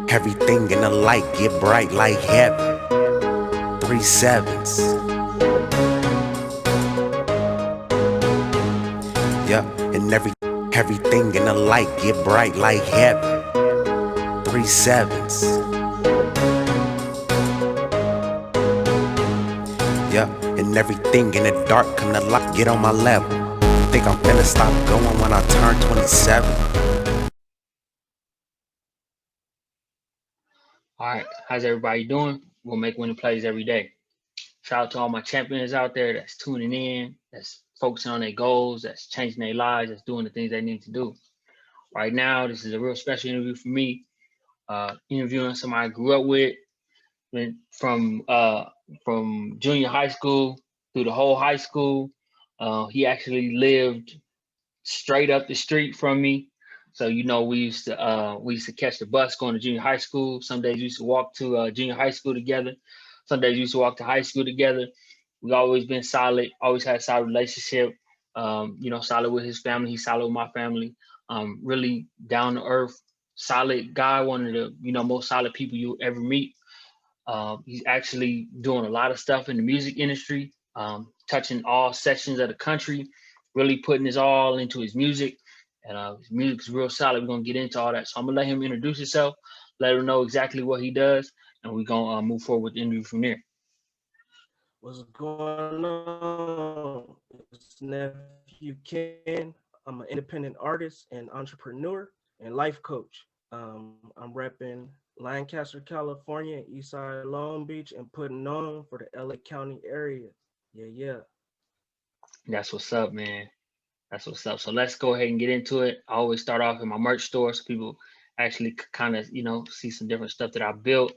Everything in the light get bright like heaven. 3 sevens. Yeah, and everything in the light get bright like heaven. 3 sevens. Yeah, and everything in the dark come to light. Get on my level. Think I'm finna stop going when I turn 27. All right, how's everybody doing? We'll make winning plays every day. Shout out to all my champions out there that's tuning in, that's focusing on their goals, that's changing their lives, that's doing the things they need to do. Right now, this is a real special interview for me. Interviewing somebody I grew up with from junior high school through the whole high school. He actually lived straight up the street from me. So we used to catch the bus going to junior high school. Some days we used to walk to junior high school together. Some days we used to walk to high school together. We always been solid. Always had a solid relationship. Solid with his family. He's solid with my family. Really down to earth, solid guy. One of the most solid people you ever meet. He's actually doing a lot of stuff in the music industry, touching all sections of the country, really putting his all into his music. And his music's real solid. We're gonna get into all that. So I'm gonna let him introduce himself, let him know exactly what he does, and we're gonna move forward with the interview from there. What's going on? It's Nephew Ken. I'm an independent artist and entrepreneur and life coach. I'm repping Lancaster, California, Eastside Long Beach, and putting on for the LA County area. Yeah. That's what's up, man. That's what's up. So let's go ahead and get into it. I always start off in my merch store so people actually kind of, see some different stuff that I built.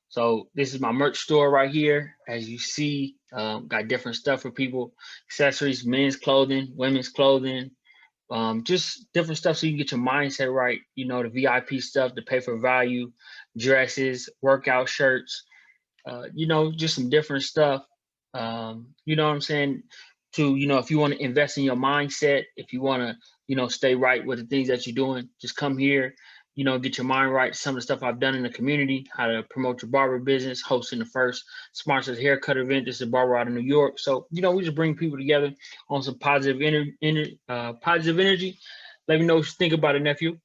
So this is my merch store right here. As you see, got different stuff for people, accessories, men's clothing, women's clothing, just different stuff so you can get your mindset right. The VIP stuff, the pay for value, dresses, workout shirts, just some different stuff. You know what I'm saying? If you want to invest in your mindset, if you want to, stay right with the things that you're doing, just come here, get your mind right. Some of the stuff I've done in the community, how to promote your barber business, hosting the first sponsored haircut event. This is a barber out of New York. So, we just bring people together on some positive energy. Let me know what you think about it, nephew.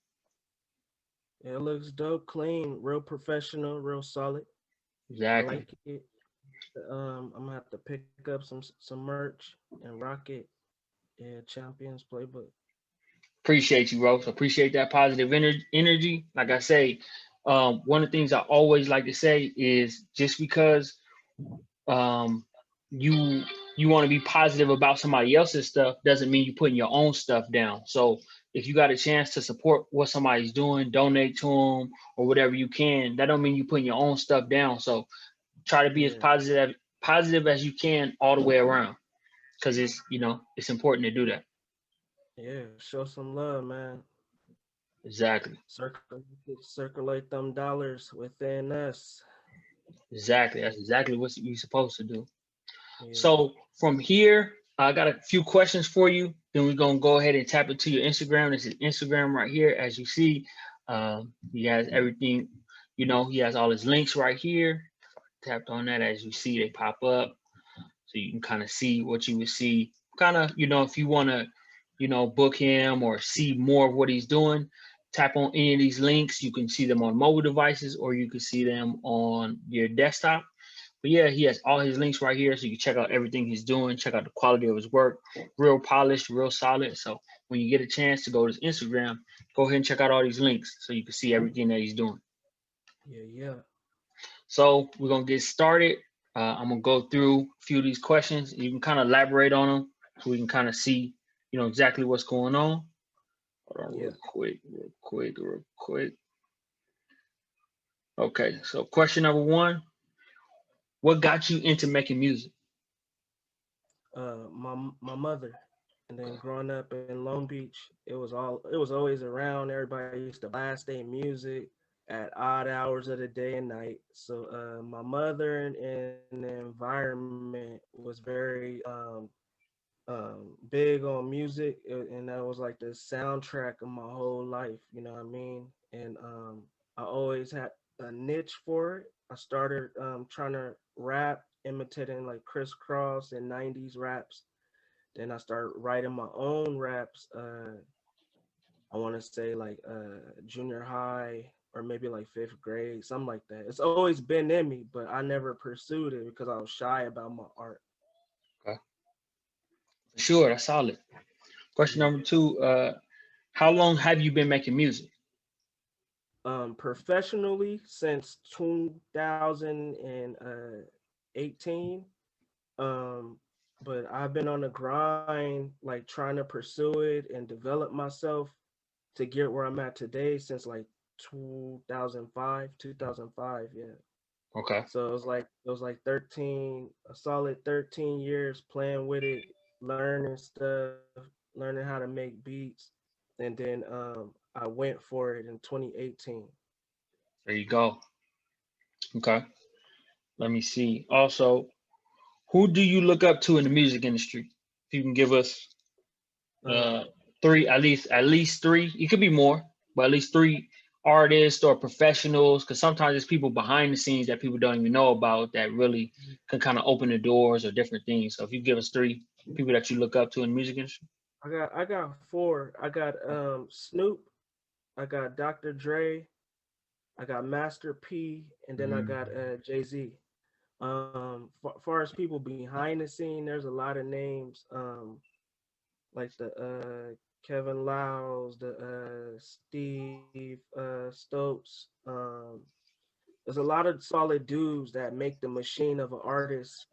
It looks dope, clean, real professional, real solid. I Exactly. like it. I'm gonna have to pick up some merch and rock it. Yeah, Champions Playbook. Appreciate you, Rose. Appreciate that positive energy. Like I say, one of the things I always like to say is just because um, you you want to be positive about somebody else's stuff doesn't mean you're putting your own stuff down. So if you got a chance to support what somebody's doing, donate to them or whatever you can, that don't mean you're putting your own stuff down. So try to be as Yeah, positive as you can all the way around because it's important to do that. yeah. Show some love, man. Exactly. Circulate them dollars within us. Exactly. That's exactly what you're supposed to do. Yeah. So from here, I got a few questions for you. Then we're gonna go ahead and tap into your Instagram. This is Instagram right here, as you see. He has everything. He has all his links right here. Tapped on that, as you see, they pop up, so you can kind of see what you would see. Kind of, if you want to, book him or see more of what he's doing. Tap on any of these links. You can see them on mobile devices, or you can see them on your desktop. But yeah, he has all his links right here, so you can check out everything he's doing, check out the quality of his work, real polished, real solid. So when you get a chance to go to his Instagram, go ahead and check out all these links so you can see everything that he's doing. Yeah. So we're gonna get started. I'm gonna go through a few of these questions. You can kind of elaborate on them so we can kind of see, exactly what's going on. Hold on, Yeah. real quick. Okay, so question number one: what got you into making music? My mother, and then growing up in Long Beach, it was always around. Everybody used to blast their music at odd hours of the day and night. So my mother and the environment was very big on music, and that was like the soundtrack of my whole life. You know what I mean? And I always had a niche for it. I started trying to rap, imitating like crisscross and '90s raps. Then I started writing my own raps. I want to say like junior high or maybe like fifth grade, something like that. It's always been in me, but I never pursued it because I was shy about my art. Okay. For sure, that's solid. Question Yeah. number two, how long have you been making music? Professionally since 2018. Um, but I've been on the grind, like trying to pursue it and develop myself to get where I'm at today since like 2005. Yeah. Okay. So it was like 13, a solid 13 years playing with it, learning stuff, learning how to make beats, and then I went for it in 2018. There you go. Okay. Let me see. Also, who do you look up to in the music industry? If you can give us Uh, three, at least three. It could be more, but at least three artists or professionals. Because sometimes there's people behind the scenes that people don't even know about that really can kind of open the doors or different things. So if you give us three people that you look up to in the music industry. I got four. I got Snoop, I got Dr. Dre, I got Master P, and then I Mhm. got Jay-Z. Far as people behind the scene, there's a lot of names. Like the Kevin Lyles, the Steve Stokes. There's a lot of solid dudes that make the machine of an artist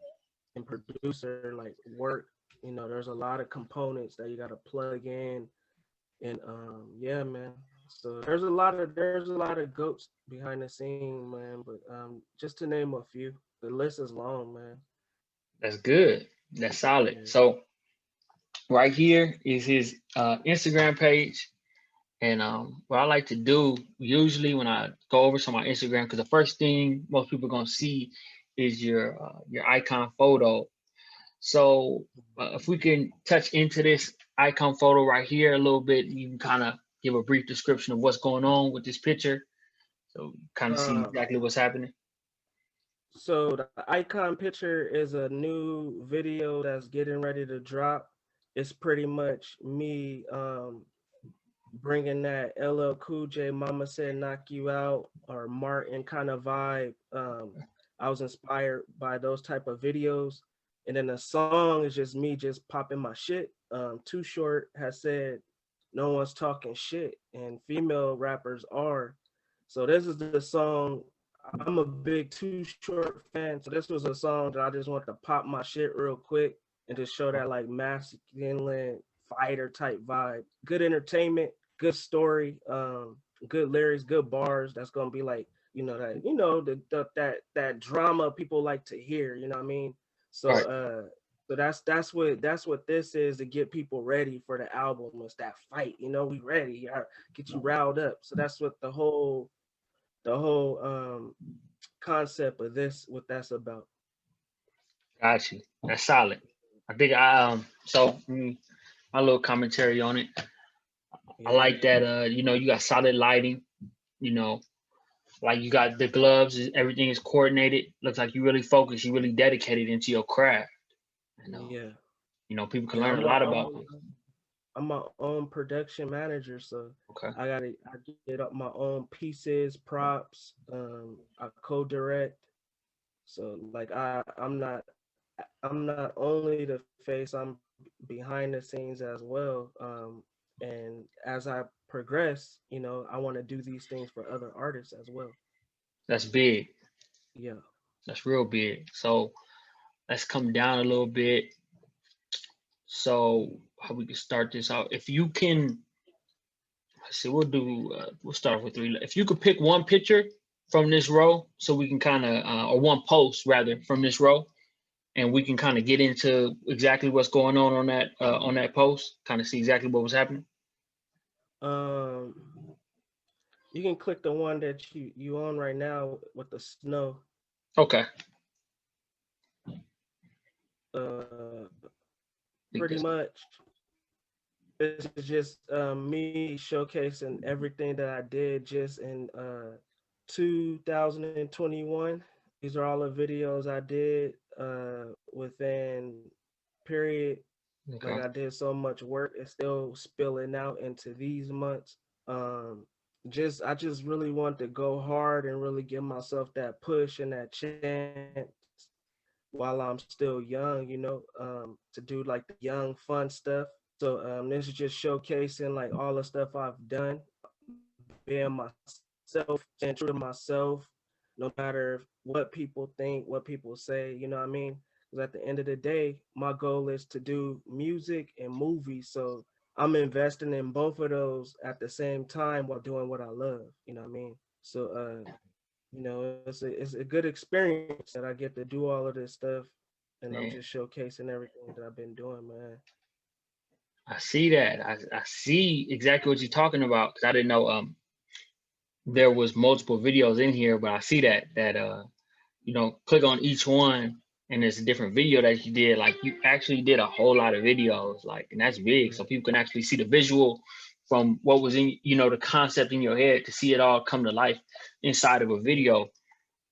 and producer like work. There's a lot of components that you got to plug in, and yeah, man. So there's a lot of goats behind the scene, man. But just to name a few, the list is long, man. That's good. That's solid. Yeah. So right here is his Instagram page. And what I like to do usually when I go over to my Instagram, because the first thing most people are gonna see is your icon photo. So if we can touch into this icon photo right here a little bit, you can kind of give a brief description of what's going on with this picture, so kind of see Uh, exactly what's happening. so the icon picture is a new video that's getting ready to drop. It's pretty much me bringing that LL Cool J Mama Said Knock You Out or Martin kind of vibe. I was inspired by those type of videos. And then the song is just me just popping my shit. Too Short has said no one's talking shit and female rappers are. So this is the song. I'm a big Too Short fan. So this was a song that I just wanted to pop my shit real quick and just show that like masculine fighter type vibe. Good entertainment, good story, good lyrics, good bars. That's gonna be like, that drama people like to hear, you know what I mean? So Right. that's what this is to get people ready for the album. It's that fight, we ready, get you riled up. So that's what the whole concept of this, what that's about. Got you. That's solid. I think my little commentary on it. I Yeah. like that. You got solid lighting. You know, like you got the gloves. Everything is coordinated. Looks like you really focused. You really dedicated into your craft. I know. Yeah. People can Yeah. learn a lot about this. I'm my own production manager, so Okay. I get up my own pieces, props. I co-direct. So like I'm not only the face, I'm behind the scenes as well. And as I progress, I want to do these things for other artists as well. That's big. Yeah. That's real big. So let's come down a little bit. So how we can start this out? If you can, let's see, we'll start with three. If you could pick one picture from this row, so we can kind of, or one post rather from this row, and we can kind of get into exactly what's going on that post, kind of see exactly what was happening. Um, you can click the one that you on right now with the snow. Okay. Uh, I think Pretty that's much, this is just me showcasing everything that I did just in 2021. These are all the videos I did within period. Like Okay. I did so much work, it's still spilling out into these months. Um, I just really want to go hard and really give myself that push and that chance while I'm still young, to do like the young fun stuff. So this is just showcasing like all the stuff I've done, being myself, staying true to myself, no matter what people think, what people say, you know what I mean? Because at the end of the day, my goal is to do music and movies. So I'm investing in both of those at the same time while doing what I love, you know what I mean? So it's a good experience that I get to do all of this stuff, and I'm Man, just showcasing everything that I've been doing, man. I see that. I see exactly what you're talking about because I didn't know there was multiple videos in here, but I see that click on each one and there's a different video that you did. Like you actually did a whole lot of videos, like, and that's big. So people can actually see the visual from what was in, the concept in your head to see it all come to life inside of a video.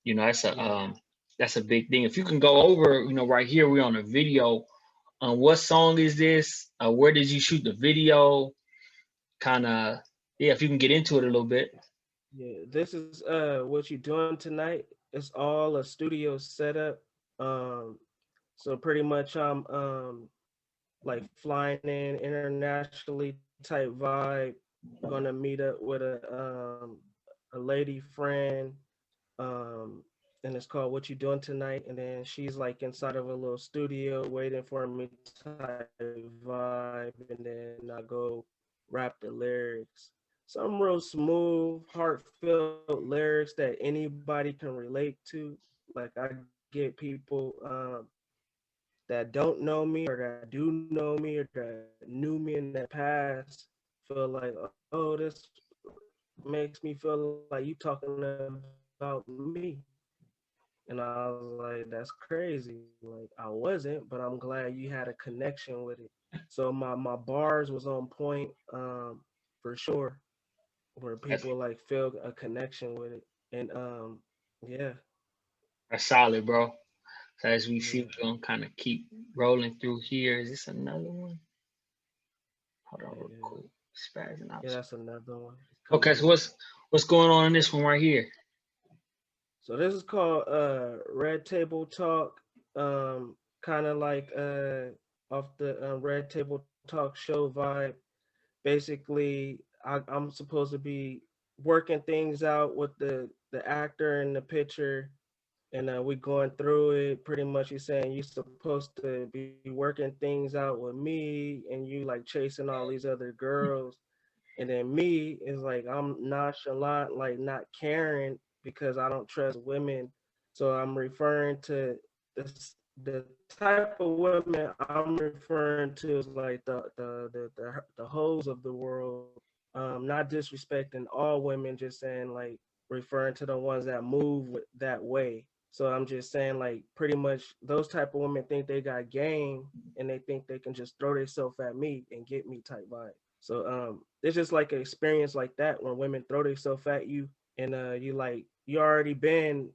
That's a Yeah. that's a big thing. If you can go over, right here we're on a video. What song is this? Where did you shoot the video? Kind of, yeah. If you can get into it a little bit. Yeah, this is what you're doing tonight. It's all a studio setup. Um, so pretty much I'm like flying in internationally type vibe. Gonna meet up with a lady friend. Um, and it's called What You Doing Tonight. And then she's like inside of a little studio waiting for me type vibe. And then I go rap the lyrics. Some real smooth, heartfelt lyrics that anybody can relate to. Like I get people that don't know me or that do know me or that knew me in the past feel like, oh, this makes me feel like you talking about me. And I was like, that's crazy. Like I wasn't, but I'm glad you had a connection with it. So my bars was on point, for sure, where people like feel a connection with That's it. And yeah. that's solid, bro. So as we Yeah. see, we're gonna kind of keep rolling through here. Is this another one? Hold on, real Yeah. quick. Spazzing Yeah, out. that's another one. It's Okay, coming so up. what's going on in this one right here? So this is called Red Table Talk. Kind of like off the Red Table Talk show vibe. Basically, I'm supposed to be working things out with the actor and the picture, and we going through it. Pretty much, he's saying you're supposed to be working things out with me, and you like chasing all these other girls. And then me is like I'm nonchalant, like not caring because I don't trust women. So I'm referring to the type of women I'm referring to is like the hoes of the world. Not disrespecting all women, just saying like referring to the ones that move that way. So I'm just saying like pretty much those type of women think they got game and they think they can just throw themselves at me and get me type vibe. So it's just like an experience like that when women throw themselves at you and you already been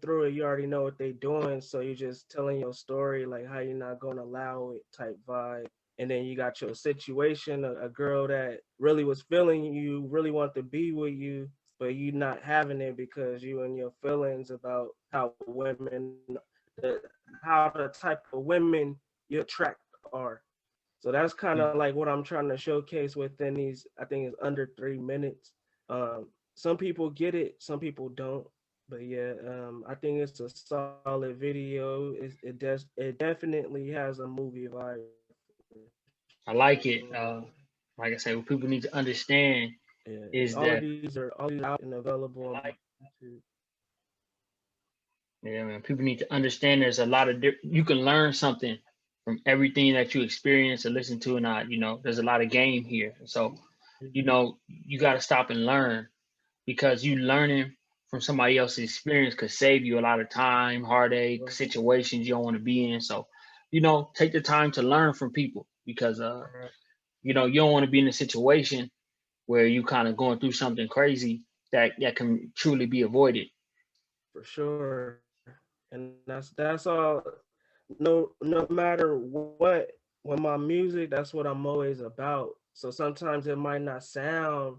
through it, you already know what they doing, so you're just telling your story like how you're not gonna allow it type vibe. And then you got your situation, a girl that really was feeling you, really want to be with you, but you not having it because you and your feelings about how how the type of women you attract are. So that's kind of like what I'm trying to showcase within these. I think it's under 3 minutes. Some people get it, some people don't. But yeah, I think it's a solid video. It definitely has a movie vibe for sure. I like it. Like I said, what people need to understand Yeah, and is all of that, these are out and available on YouTube. yeah, man, people need to understand there's a lot of you can learn something from everything that you experience or listen to, and there's a lot of game here. So, you got to stop and learn because you learning from somebody else's experience could save you a lot of time, heartache, Right, situations you don't want to be in. So, take the time to learn from people because right, you don't want to be in a situation where you kind of going through something crazy that can truly be avoided. For sure. And that's all. No matter what, when my music, that's what I'm always about. So sometimes it might not sound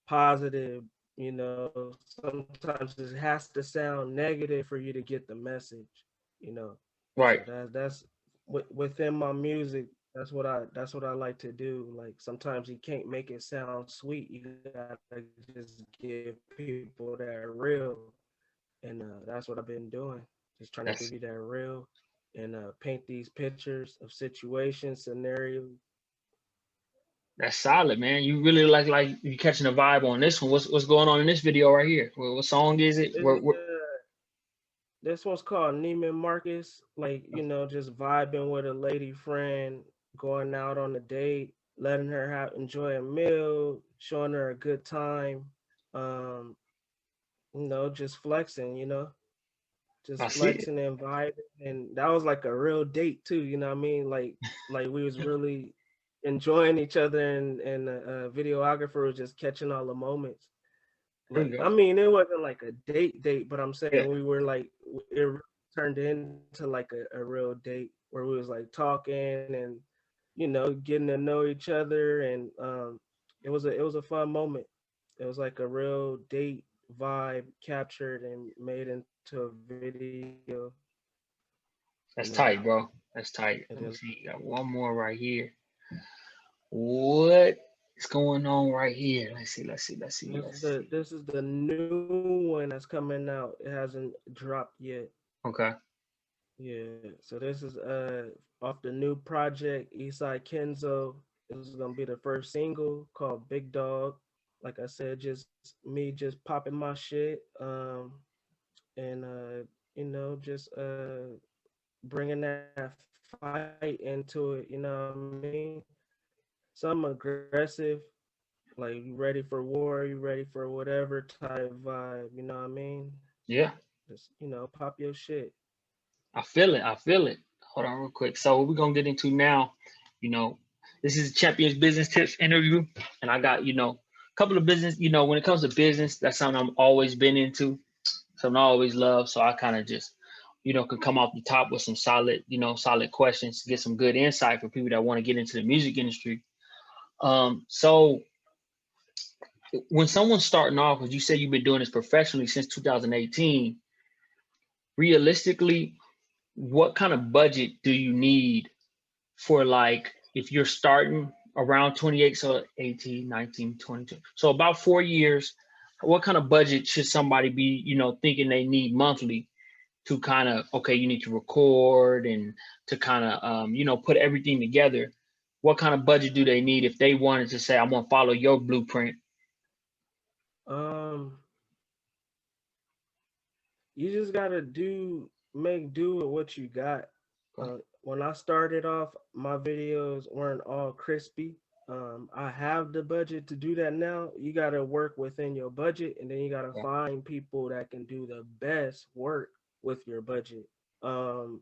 positive, you know, sometimes it has to sound negative for you to get the message, you know. So Right. that's within my music, that's what I like to do. Like sometimes you can't make it sound sweet. You gotta just give people that real. And that's what I've been doing. Just trying to give you that That's real and paint these pictures of situations, scenarios. that's solid, man. You really like you catching a vibe on this one. What's going on in this video right here? What song is it? This, this one's called Neiman Marcus. Like, you know, just vibing with a lady friend, going out on a date, letting her enjoy a meal, showing her a good time. Um, you know, just flexing, you know, I just see it. flexing and vibing. And that was like a real date too, you know what I mean? Like we was really enjoying each other, and the videographer was just catching all the moments. There Like, you I go. mean, it wasn't like a date, but I'm saying Yeah, we were like, it really turned into like a real date where we was like talking and, you know, getting to know each other. And it was a fun moment. It was like a real date vibe captured and made into a video, you know. that's tight, bro. That's tight. It is. Let me see. Got one more right here. What is going on right here? Let's see. Let's see. Let's see. Let's see. This is the new one that's coming out. It hasn't dropped yet. Okay. Yeah, so this is off the new project Eastside Kenzo. This is gonna be the first single called Big Dog. Like I said, just me just popping my shit, and you know, just bringing that fight into it. You know what I mean? Some aggressive, like you ready for war, you ready for whatever type vibe. You know what I mean? Just Yeah, pop your shit. I feel it. I feel it. Hold on real quick. So what we're gonna get into now, you know, this is Champions Business Tips interview, and I got, a couple of business, when it comes to business, that's something I'm always been into, something I always love. So I kind of just, can come off the top with some solid, solid questions, get some good insight for people that want to get into the music industry. So when someone's starting off, because you say you've been doing this professionally since 2018, realistically, what kind of budget do you need for, like, if you're starting around 28, so 18, 19, 22, so about 4 years, what kind of budget should somebody be, thinking they need monthly to kind of, okay, you need to record and to kind of, put everything together? What kind of budget do they need if they wanted to say, I'm going to follow your blueprint? Um, you just gotta make do with what you got. When I started off, my videos weren't all crispy. I have the budget to do that now. You gotta work within your budget, and then you gotta Okay. find people that can do the best work with your budget. Um,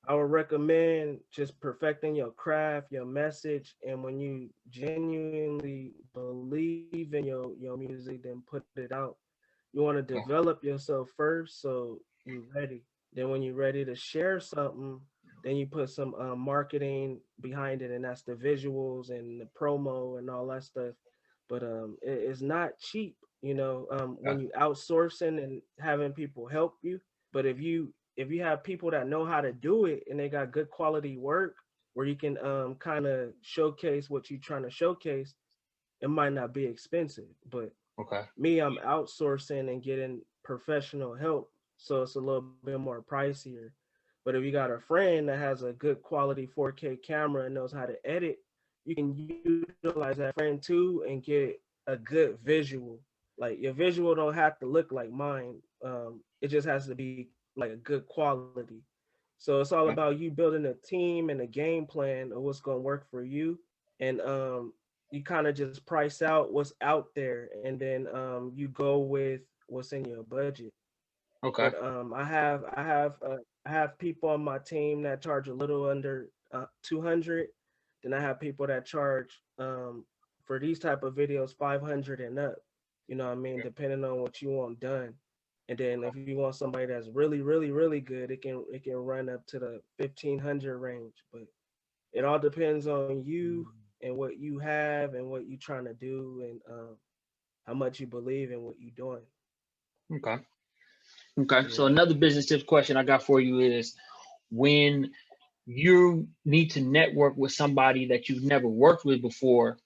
I would recommend just perfecting your craft, your message, and when you genuinely believe in your music, then put it out. You want to Okay. develop yourself first, so you're ready. Then when you're ready to share something, then you put some marketing behind it, and that's the visuals and the promo and all that stuff. But it's not cheap, you know, when Okay. you outsourcing and having people help you. But if you have people that know how to do it and they got good quality work where you can kind of showcase what you're trying to showcase, it might not be expensive. But Okay. me, I'm outsourcing and getting professional help, so it's a little bit more pricier. But if you got a friend that has a good quality 4K camera and knows how to edit, you can utilize that friend too and get a good visual. Like your visual don't have to look like mine. It just has to be like a good quality. So it's all Okay. about you building a team and a game plan of what's gonna work for you, and you kind of just price out what's out there, and then you go with what's in your budget. Okay. But I have people on my team that charge a little under 200. Then I have people that charge for these type of videos 500 and up. You know what I mean? Depending on what you want done. And then if you want somebody that's really, really, really good, it can run up to the 1,500 range. But it all depends on you and what you have and what you trying to do and how much you believe in what you're doing. Okay. Okay. So Yeah. another business tips question I got for you is, when you need to network with somebody that you've never worked with before,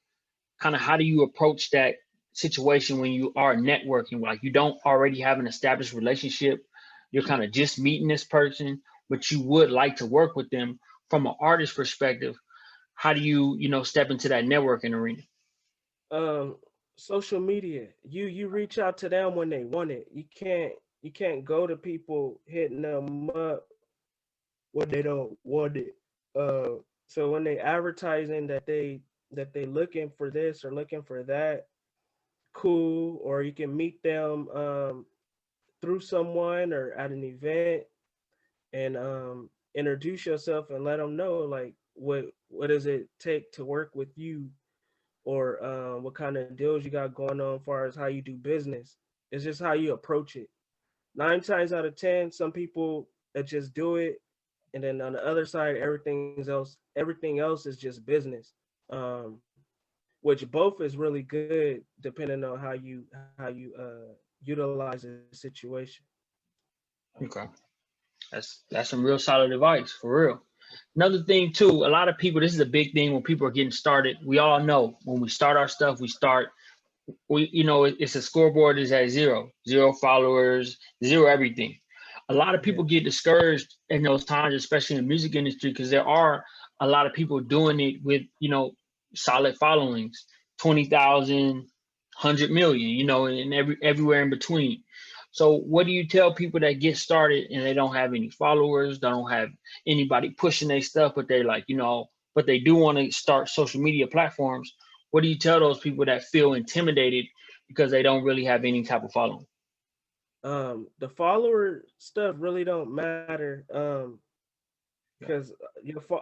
kind of how do you approach that situation when you are networking? Like, you don't already have an established relationship, you're kind of just meeting this person, but you would like to work with them. From an artist perspective, how do you, step into that networking arena? Um, Social media. You reach out to them when they want it. You can't go to people hitting them up when they don't want it. So when they advertising that they looking for this or looking for that, cool. Or you can meet them through someone or at an event and introduce yourself and let them know like what does it take to work with you, or what kind of deals you got going on as far as how you do business. It's just how you approach it. 9 times out of 10, some people that just do it, and then on the other side, everything else is just business. Um, which both is really good depending on how you utilize the situation. Okay. That's some real solid advice, for real. Another thing too, a lot of people, this is a big thing when people are getting started. We all know when we start our stuff, it's a scoreboard is at zero followers, zero everything. A lot of Yeah. people get discouraged in those times, especially in the music industry, because there are a lot of people doing it with, solid followings, 20,000, 100 million, and everywhere in between. So what do you tell people that get started and they don't have any followers, don't have anybody pushing their stuff, but they're like, but they do want to start social media platforms? What do you tell those people that feel intimidated because they don't really have any type of following? The follower stuff really don't matter. Yeah. Because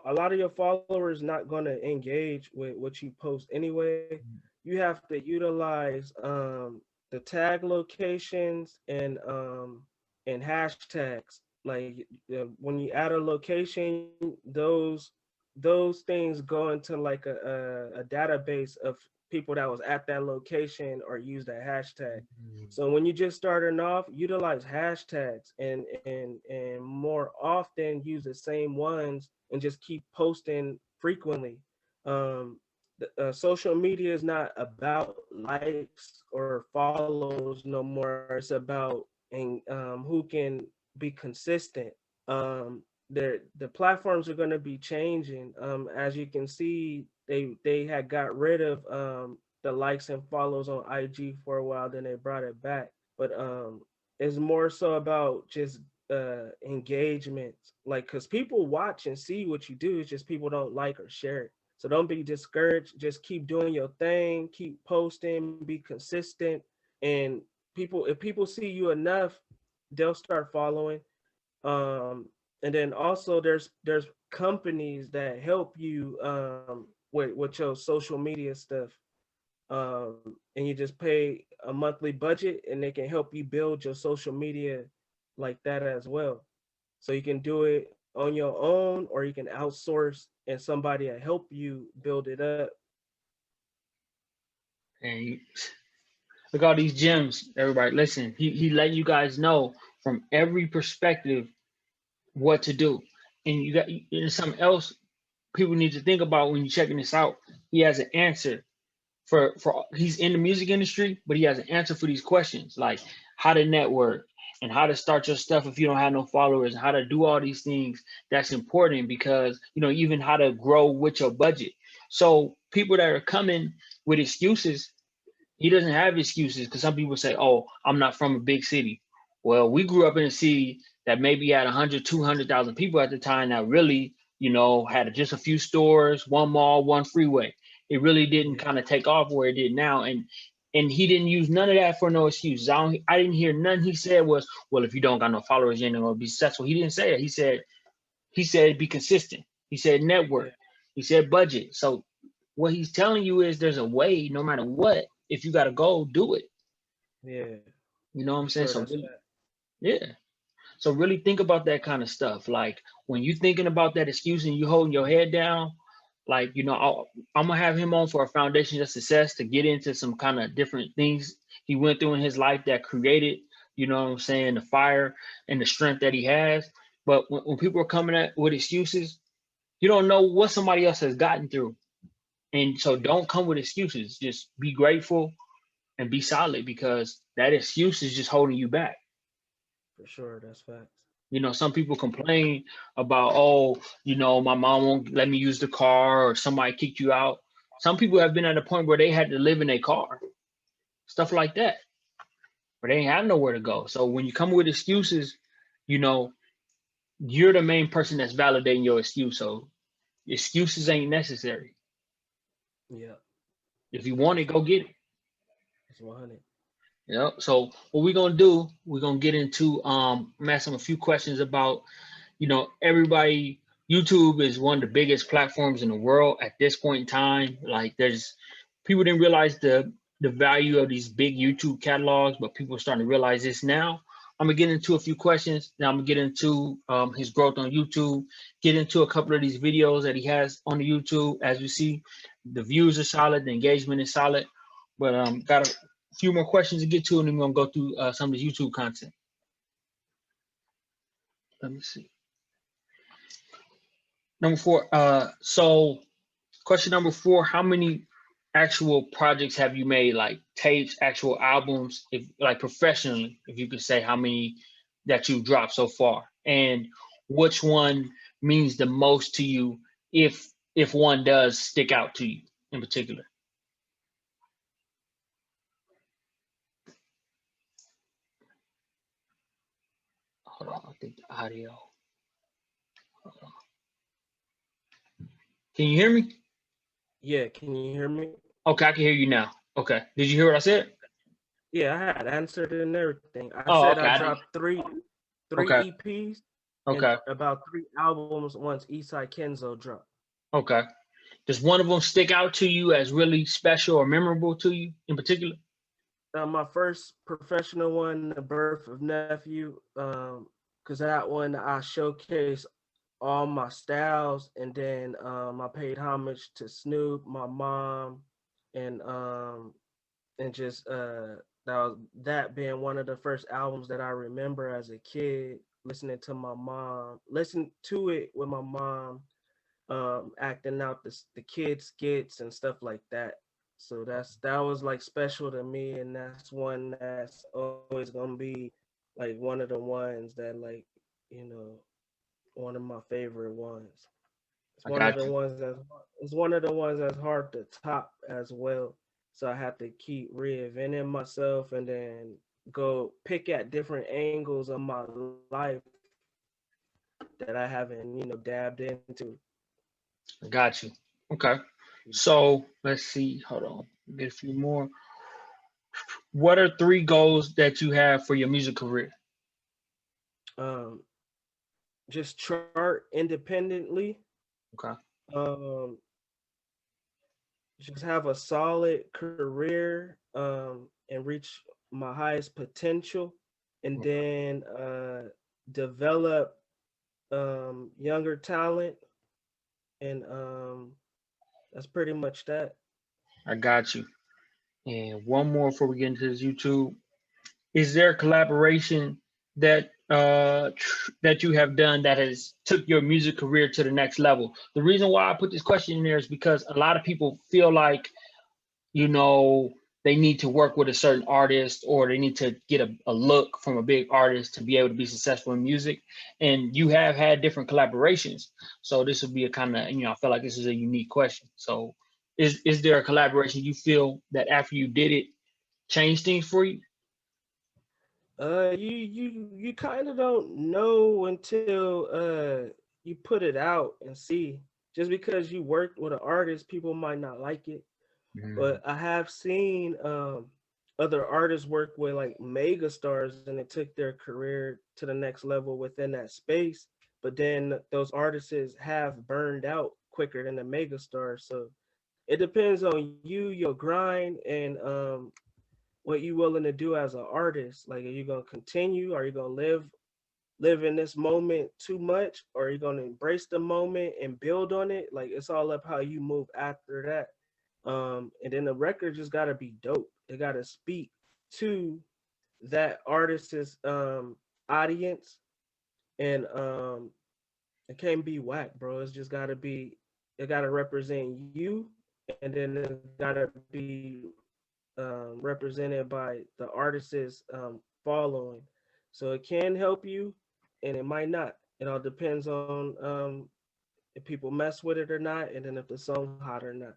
a lot of your followers not going to engage with what you post anyway. You have to utilize the tag locations and hashtags. Like when you add a location, those things go into like a database of people that was at that location or use that hashtag. So when you just starting off, utilize hashtags and more often use the same ones and just keep posting frequently. Um, Social media is not about likes or follows no more. It's about and who can be consistent. The platforms are going to be changing. As you can see, they had got rid of the likes and follows on IG for a while, then they brought it back. But it's more so about just engagement, like because people watch and see what you do. It's just people don't like or share it. So don't be discouraged. Just keep doing your thing, keep posting, be consistent, and if people see you enough, they'll start following. And then also there's companies that help you with your social media stuff. And you just pay a monthly budget and they can help you build your social media like that as well. So you can do it on your own or you can outsource and somebody will help you build it up. And look at all these gems, everybody. Listen, he let you guys know from every perspective what to do. And there's something else people need to think about when you're checking this out. He has an answer for he's in the music industry, but he has an answer for these questions, like how to network and how to start your stuff if you don't have no followers, and how to do all these things. That's important because even how to grow with your budget. So people that are coming with excuses, he doesn't have excuses, because some people say, oh, I'm not from a big city. Well, we grew up in a city that maybe had 100, 200,000 people at the time, that really, had just a few stores, one mall, one freeway. It really didn't Yeah. kind of take off where it did now. And he didn't use none of that for no excuse. I didn't hear none he said was, well, if you don't got no followers, you ain't gonna be successful. He didn't say it. He said be consistent. He said network. Yeah. He said budget. So what he's telling you is there's a way, no matter what. If you got to go, do it. Yeah, You know what I'm for saying? sure. So That's really, that. yeah. So really think about that kind of stuff. Like when you thinking about that excuse and you holding your head down, like, I'm gonna have him on for a foundation of success to get into some kind of different things he went through in his life that created, you know what I'm saying, the fire and the strength that he has. But when people are coming at with excuses, you don't know what somebody else has gotten through. And so Yeah, don't come with excuses. Just be grateful and be solid because that excuse is just holding you back. for sure. That's facts. Some people complain about, oh, my mom won't let me use the car or somebody kicked you out. Some people have been at a point where they had to live in a car, stuff like that, where they ain't have nowhere to go. So when you come with excuses, you know, you're the main person that's validating your excuse. So excuses ain't necessary. Yeah, If you want it, go get it. it's 100. So what we're gonna do, we're gonna get into I'm asking a few questions about, everybody. YouTube is one of the biggest platforms in the world at this point in time. Like there's people didn't realize the value of these big YouTube catalogs, but people are starting to realize this now. I'm gonna get into a few questions. Now I'm gonna get into his growth on YouTube, get into a couple of these videos that he has on the YouTube. As you see, the views are solid, the engagement is solid. But got a few more questions to get to, and then we're gonna go through some of the YouTube content. Let me see. Number four. So question number four: how many actual projects have you made, like tapes, actual albums, if like professionally? If you could say how many that you've dropped so far, and which one means the most to you, if one does stick out to you in particular. Hold on, I think the audio. Can you hear me? Yeah, can you hear me? Okay, I can hear you now. Okay, did you hear what I said? Yeah, I had answered and everything. I Oh, said okay. I I did. dropped three Okay. EPs and Okay. about 3 albums once Eastside Kenzo dropped. Okay. Does one of them stick out to you as really special or memorable to you in particular? My first professional one, The Birth of Nephew, because that one I showcased all my styles, and then I paid homage to Snoop, my mom, and just that being one of the first albums that I remember as a kid listening to my mom, listen to it with my mom, acting out the kid skits and stuff like that. So that was like special to me, and that's one that's always gonna be like one of the ones that, like, one of my favorite ones. It's I one of got the you. ones that it's one of the ones that's hard to top as well. So I have to keep reinventing myself and then go pick at different angles of my life that I haven't, dabbed into. I got you. Okay. So let's see. Hold on. Get a few more. What are three goals that you have for your music career? Um, just chart independently. Okay. Um, just have a solid career. And reach my highest potential, and then develop younger talent, and that's pretty much that. I got you. And one more before we get into this YouTube. Is there a collaboration that you have done that has took your music career to the next level? The reason why I put this question in there is because a lot of people feel like, you know, they need to work with a certain artist or they need to get a look from a big artist to be able to be successful in music. And you have had different collaborations. So this would be a kind of, I feel like this is a unique question. So is there a collaboration you feel that after you did it changed things for you? You kind of don't know until you put it out and see. Just because you worked with an artist, people might not like it. Mm, But I have seen other artists work with like mega stars, and it took their career to the next level within that space. But then those artists have burned out quicker than the mega stars. So it depends on you, your grind, and what you willing to do as an artist. Like, are you gonna continue? Are you gonna live in this moment too much, or are you gonna embrace the moment and build on it? Like, it's all up how you move after that. And then the record just gotta be dope. It gotta speak to that artist's audience, and it can't be whack, bro. It's just gotta be. It gotta represent you, and then it gotta be represented by the artist's following. So it can help you, and it might not. It all depends on if people mess with it or not, and then if the song hot or not.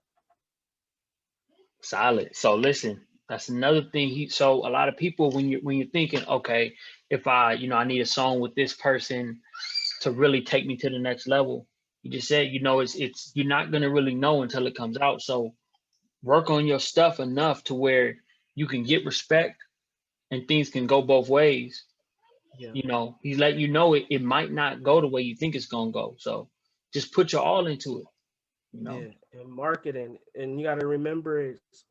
Solid. So listen, that's another thing. So a lot of people, when you're thinking, okay, if I, I need a song with this person to really take me to the next level, you just said, it's you're not gonna really know until it comes out. So work on your stuff enough to where you can get respect and things can go both ways. Yeah. He's letting you know it might not go the way you think it's gonna go. So just put your all into it. Yeah, and marketing, and you got to remember it's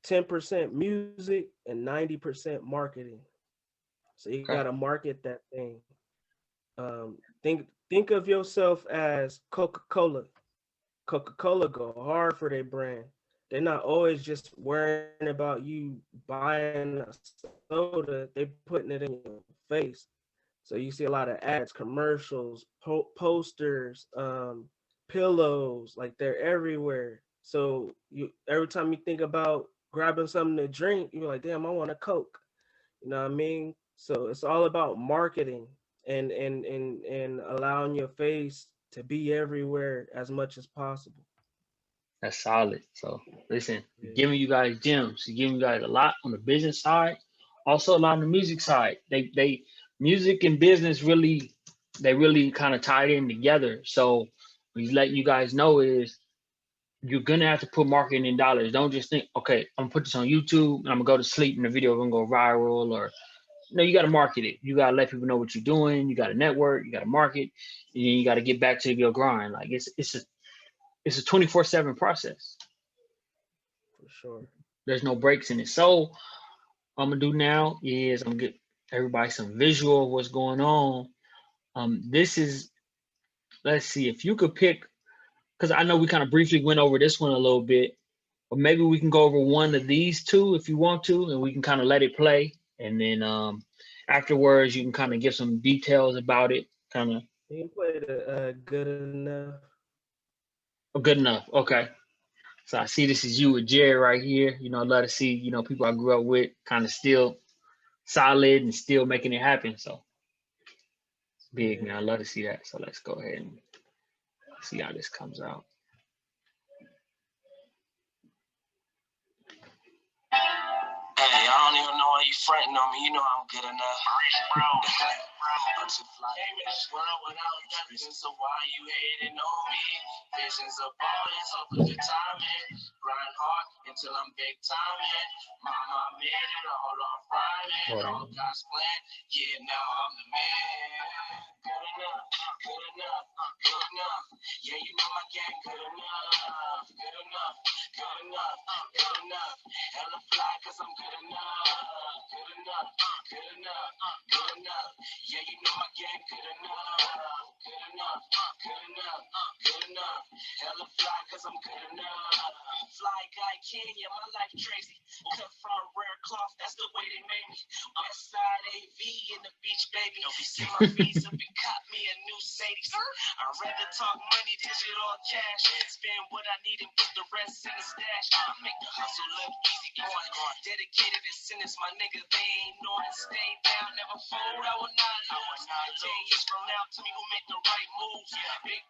10% music and 90% marketing. So you got Okay. to market that thing. Think of yourself as Coca-Cola. Coca-Cola go hard for their brand. They're not always just worrying about you buying a soda. They putting it in your face. So you see a lot of ads, commercials, posters, pillows, like they're everywhere. So you every time you think about grabbing something to drink, you're like, damn, I want a Coke. You know what I mean? So it's all about marketing and allowing your face to be everywhere as much as possible. That's solid. So listen, Yeah. giving you guys gems, giving you guys a lot on the business side, also a lot on the music side. They music and business really kind of tied in together. So what he's letting you guys know is you're gonna have to put marketing in dollars. Don't just think, okay, I'm gonna put this on YouTube and I'm gonna go to sleep and the video gonna go viral, or no, you gotta market it. You gotta let people know what you're doing, you gotta network, you gotta market, and then you gotta get back to your grind. Like it's a 24/7 process. For sure. There's no breaks in it. So what I'm gonna do now is I'm gonna get everybody some visual of what's going on. This is, let's see if you could pick, because I know we kind of briefly went over this one a little bit, or maybe we can go over one of these two if you want to, and we can kind of let it play, and then afterwards you can kind of give some details about it. Kind of You can play the good enough. good enough. Okay. So I see this is you with Jared right here. Love to see, people I grew up with kind of still solid and still making it happen. So big, man. I Yeah. love to see that. So let's go ahead and see how this comes out. Hey, I don't even know why you fronting on me. You know I'm good enough. I'm too fly in this world without nothing, so why you hating on me? Visions of balling, so put your time in. Grind hard until I'm big time in. Mama made it all off rhyming. All God's plan, yeah, now I'm the man. Good enough, good enough, good enough. Yeah, you know my gang, good enough, good enough, good enough, good enough. Hella fly, cause I'm good enough, good enough, good enough, good enough. Yeah, you know my gang, good enough, good enough, good enough, good enough. Hella fly, cause I'm good enough. Fly guy King, yeah, my life crazy. Cut from a rare cloth, that's the way they made me. West side AV in the beach, baby. See my fees up and cop me a new Sadie. I'd rather talk money, digital cash. Spend what I need and put the rest in the stash. Make the hustle look easy going. Dedicated as sin as my nigga, they ain't knowing. Stay down, never fold, I will not lose. 10 years from now, tell me who make the right moves. Big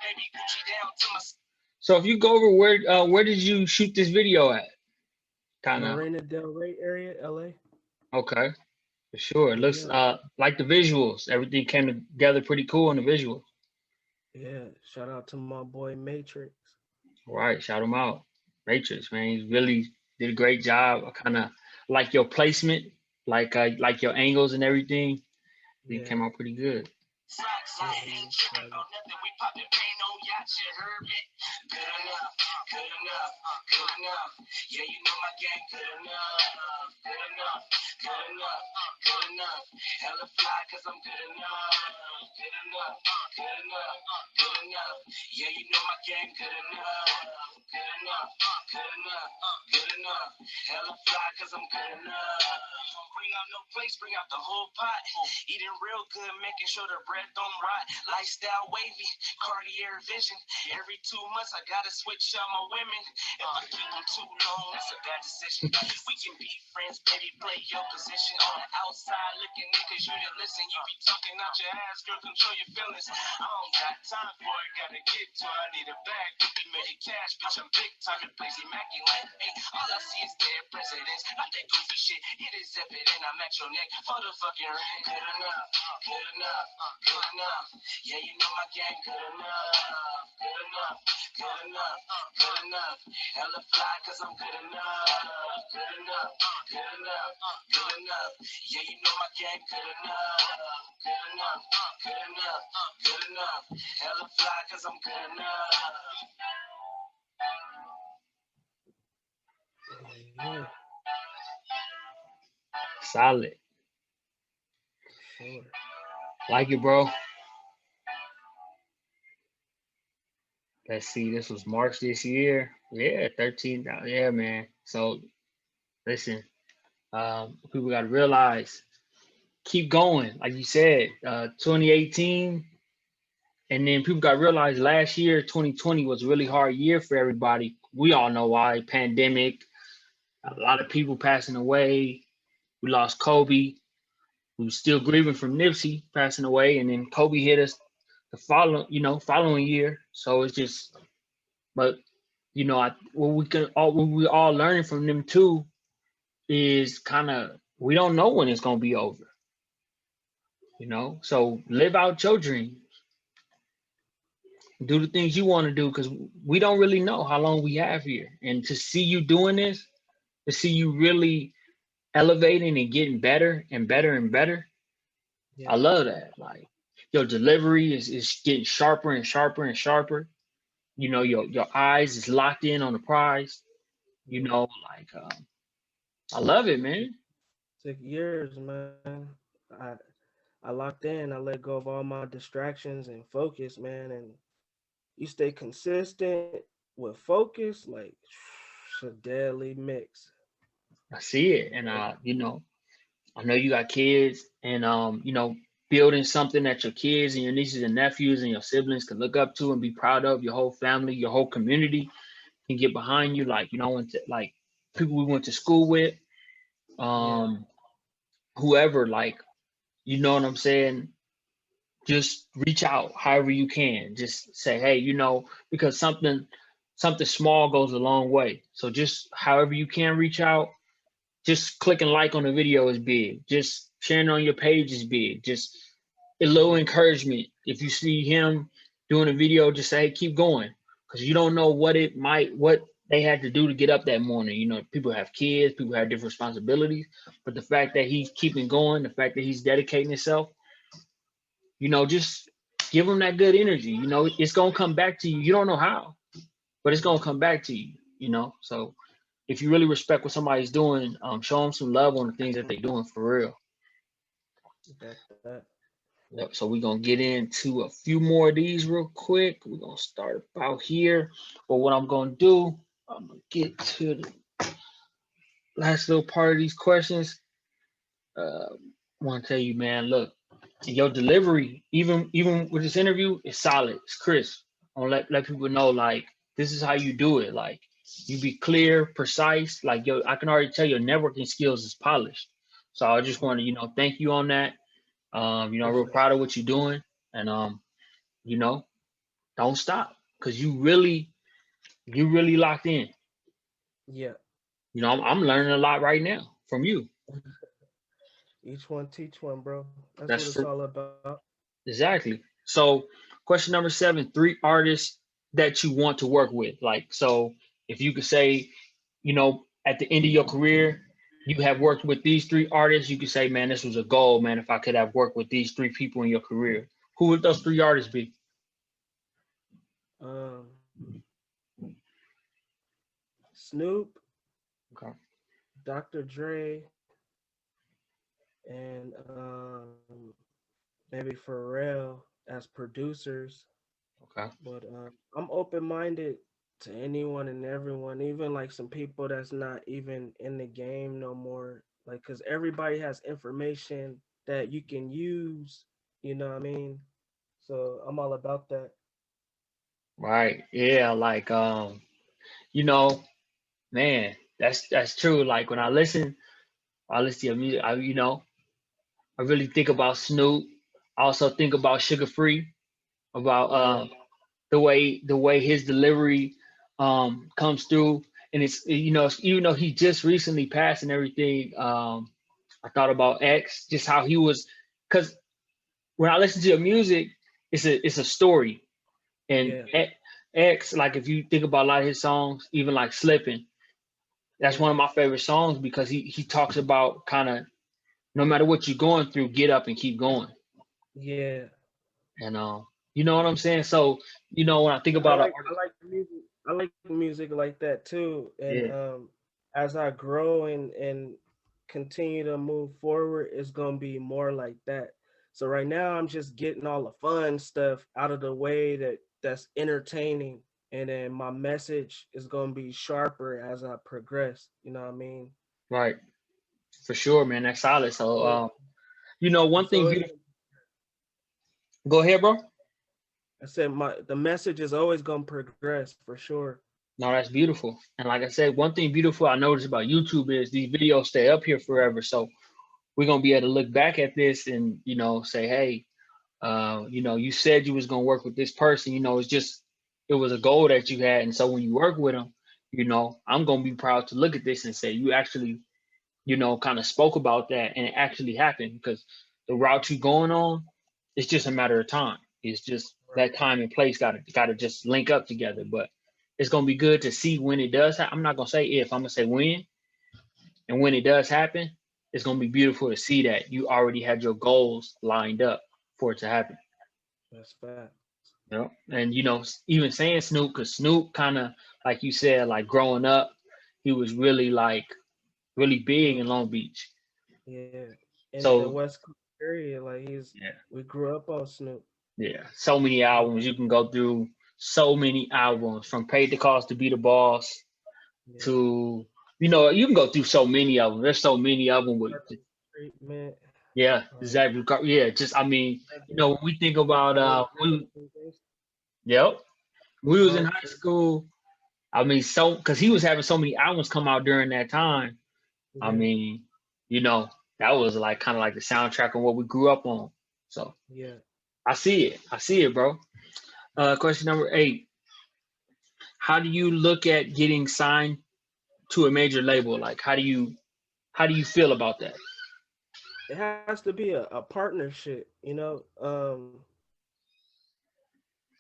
baby, Gucci down to my. So if you go over where did you shoot this video at? Kind of. Marina Del Rey area, LA. Okay, for sure. It looks Yeah. like the visuals. Everything came together pretty cool on the visuals. Yeah. Shout out to my boy Matrix. All right, shout him out. Matrix, man, he really did a great job. I kind of like your placement, like your angles and everything. It Yeah. came out pretty good. Socks I ain't tripping on nothing. We popping pain on yachts, you heard me? Good enough, good enough, good enough. Yeah, you know my gang, good enough, good enough, good enough, good enough. Hella fly, cause I'm good enough, good enough, good enough, good enough. Yeah, you know my gang, good enough, good enough, good enough, good enough. Hella fly, cause I'm good enough. Bring out no place, bring out the whole pot. Eating real good, making sure the bread don't rot. Lifestyle wavy, Cartier vision. Every 2 months I gotta switch out my women. If I keep them too long, that's a bad decision. We can be friends, baby, play your position. On the outside looking niggas, you didn't listen. You be talking out your ass, girl, control your feelings. I don't got time for it, gotta get to it. I need a bag, 50 million cash, bitch, I'm big time, the place immaculate. Hey, all I see is dead presidents, not that goofy shit. It is evident I'm at your neck for the fucking ring. Good enough, good enough, good enough. Yeah, you know my gang, good enough, good enough, good enough, good enough. Hella fly, cause I'm good enough, good enough, good enough, good enough. Yeah, you know my gang, good enough, good enough, good enough, good enough. Hella fly, cause I'm good enough. Yeah, Solid. sure. Like it, bro. Let's see. This was March this year. Yeah, 13. Yeah, man. So listen, people got to realize, keep going. Like you said, 2018. And then people got to realize last year, 2020, was a really hard year for everybody. We all know why. Pandemic, a lot of people passing away. We lost Kobe. We were still grieving from Nipsey passing away. And then Kobe hit us the following year. So it's just, but what we all learning from them too is kind of, we don't know when it's gonna be over. So live out your dream, do the things you want to do, because we don't really know how long we have here. And to see you doing this, to see you really elevating and getting better and better and better, Yeah, I love that. Like, your delivery is getting sharper and sharper and sharper. Your eyes is locked in on the prize. yeah. Like, I love it, man. Took years, man. I I locked in. I let go of all my distractions and focus, man. And you stay consistent with focus, like it's a deadly mix. I see it, and I know you got kids, and building something that your kids and your nieces and nephews and your siblings can look up to and be proud of. Your whole family, your whole community can get behind you. Like, like people we went to school with, Yeah, whoever, like, you know what I'm saying? Just reach out however you can. Just say, hey, because something small goes a long way. So just however you can reach out, just clicking like on the video is big. Just sharing on your page is big. Just a little yeah, encouragement. If you see him doing a video, just say, hey, keep going. Because you don't know what they had to do to get up that morning. People have kids, people have different responsibilities. But the fact that he's keeping going, the fact that he's dedicating himself, just give him that good energy. It's gonna come back to you. You don't know how, but it's gonna come back to you. So if you really respect what somebody's doing, show them some love on the things that they're doing for real. that. Yep. So we're gonna get into a few more of these real quick. We're gonna start about here. But what I'm gonna do, I'm gonna get to the last little part of these questions. I want to tell you, man, look, your delivery, even with this interview, is solid. It's crisp. I want to let people know, like, this is how you do it. Like, you be clear, precise. Like, I can already tell your networking skills is polished. So I just want to, thank you on that. I'm real Appreciate proud of what you're doing, and you know, don't stop, because you really locked in. it. Yeah. I'm learning a lot right now from you. Each one teach one, bro. That's what That's it's for all about. exactly. So, question number 7: 3 artists that you want to work with. Like, so if you could say, at the end of your career, you have worked with these 3 artists, you could say, man, this was a goal, man. If I could have worked with these 3 people in your career, Who would those 3 artists be? Um, Snoop, Okay. Dr. Dre, and maybe Pharrell as producers. Okay. But I'm open minded to anyone and everyone, even like some people that's not even in the game no more. Like, cause everybody has information that you can use. You know what I mean? So I'm all about that. Right. Yeah. Like, you know, man, that's true. Like when I listen to your music. I really think about Snoop. I also think about Sugar Free, about Yeah, the way his delivery comes through. And it's, even though he just recently passed and everything, I thought about X, just how he was, because when I listen to your music, it's a story. And yeah, X, like if you think about a lot of his songs, even like Slipping, that's yeah, one of my favorite songs because he talks about kind of no matter what you're going through, get up and keep going. yeah. And you know what I'm saying? So, when I think about an I artist, like music. I like music like that too. And yeah, as I grow and continue to move forward, it's gonna be more like that. So right now I'm just getting all the fun stuff out of the way that's entertaining. And then my message is gonna be sharper as I progress. You know what I mean? right, for sure, man. That's solid. So, So one it's thing always beautiful. Go ahead, bro. I said the message is always gonna progress for sure. No, that's beautiful. And like I said, one thing beautiful I noticed about YouTube is these videos stay up here forever. So we're gonna be able to look back at this and say, hey, you said you was gonna work with this person. It was a goal that you had, and so when you work with them, I'm gonna be proud to look at this and say you actually, kind of spoke about that and it actually happened because the route you're going on, it's just a matter of time. It's just Right. that time and place gotta just link up together. But it's gonna be good to see when it does. I'm not gonna say if, I'm gonna say when, and when it does happen, it's gonna be beautiful to see that you already had your goals lined up for it to happen. That's fact. And even saying Snoop, because Snoop kind of, like you said, like growing up, he was really like really big Mm, in Long Beach. yeah. In the So West Coast area, like yeah, we grew up on Snoop. yeah, so many albums you can go through. So many albums from Paid the Cost to Be the Boss Yeah. to you can go through so many of them. There's so many of them with Purple treatment. yeah, Uh, exactly. Yeah, just I mean, Legend, when we think about Legend, yep, we was in high Gangsta. school. I mean, so because he was having so many albums come out during that time. I Yeah. mean, you know, that was like kind of like the soundtrack of what we grew up on. So Yeah. I see it. I see it, bro. Question number 8. How do you look at getting signed to a major label? Like how do you feel about that? It has to be a partnership,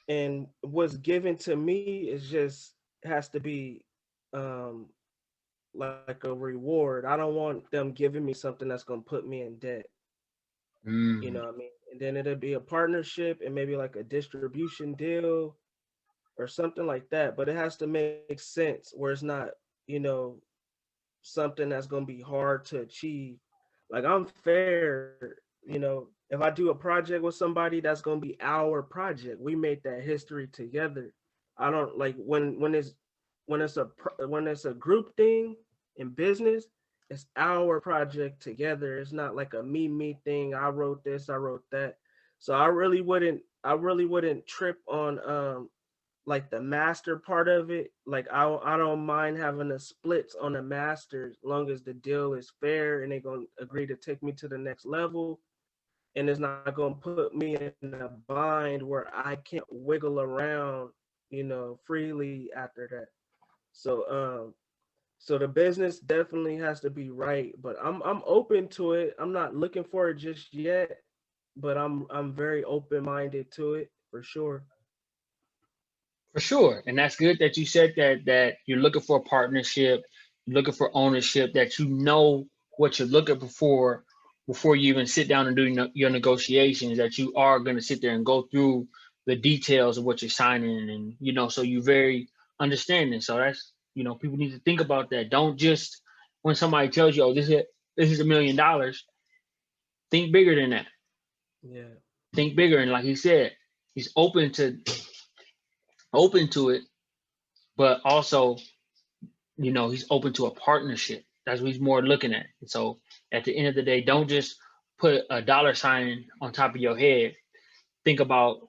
and what's given to me is just has to be um like a reward. I don't want them giving me something that's gonna put me in debt. You Mm, know what I mean? And then it'll be a partnership and maybe like a distribution deal or something like that. But it has to make sense where it's not, you know, something that's gonna be hard to achieve. Like I'm fair, if I do a project with somebody, that's gonna be our project. We made that history together. I don't like when it's a group thing in business, it's our project together. It's not like a me thing. I wrote this, I wrote that. So I really wouldn't trip on like the master part of it. Like I don't mind having the splits on the master as long as the deal is fair and they're gonna agree to take me to the next level and it's not gonna put me in a bind where I can't wiggle around, freely after that. So the business definitely has to be right, but I'm open to it. I'm not looking for it just yet, but I'm very open minded to it for sure. for sure. And that's good that you said that you're looking for a partnership, you're looking for ownership, that you know what you're looking for before you even sit down and do your negotiations, that you are going to sit there and go through the details of what you're signing, and so you're very understanding. So that's, people need to think about that. Don't just, when somebody tells you, oh, this is $1 million, think bigger than that. Yeah. Think bigger. And like he said, he's open to it, but also, he's open to a partnership. That's what he's more looking at. And so at the end of the day, don't just put a dollar sign on top of your head. Think about,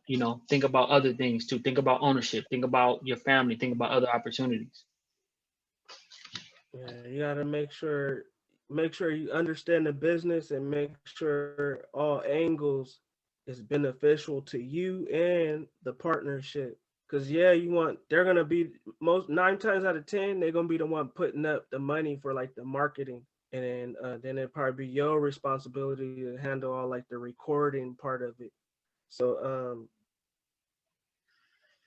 think about other things too. Think about ownership. Think about your family. Think about other opportunities. Yeah, you gotta make sure you understand the business and make sure all angles is beneficial to you and the partnership. Cause yeah, they're gonna be most 9 times out of 10, they're gonna be the one putting up the money for like the marketing. And then it'd probably be your responsibility to handle all like the recording part of it. So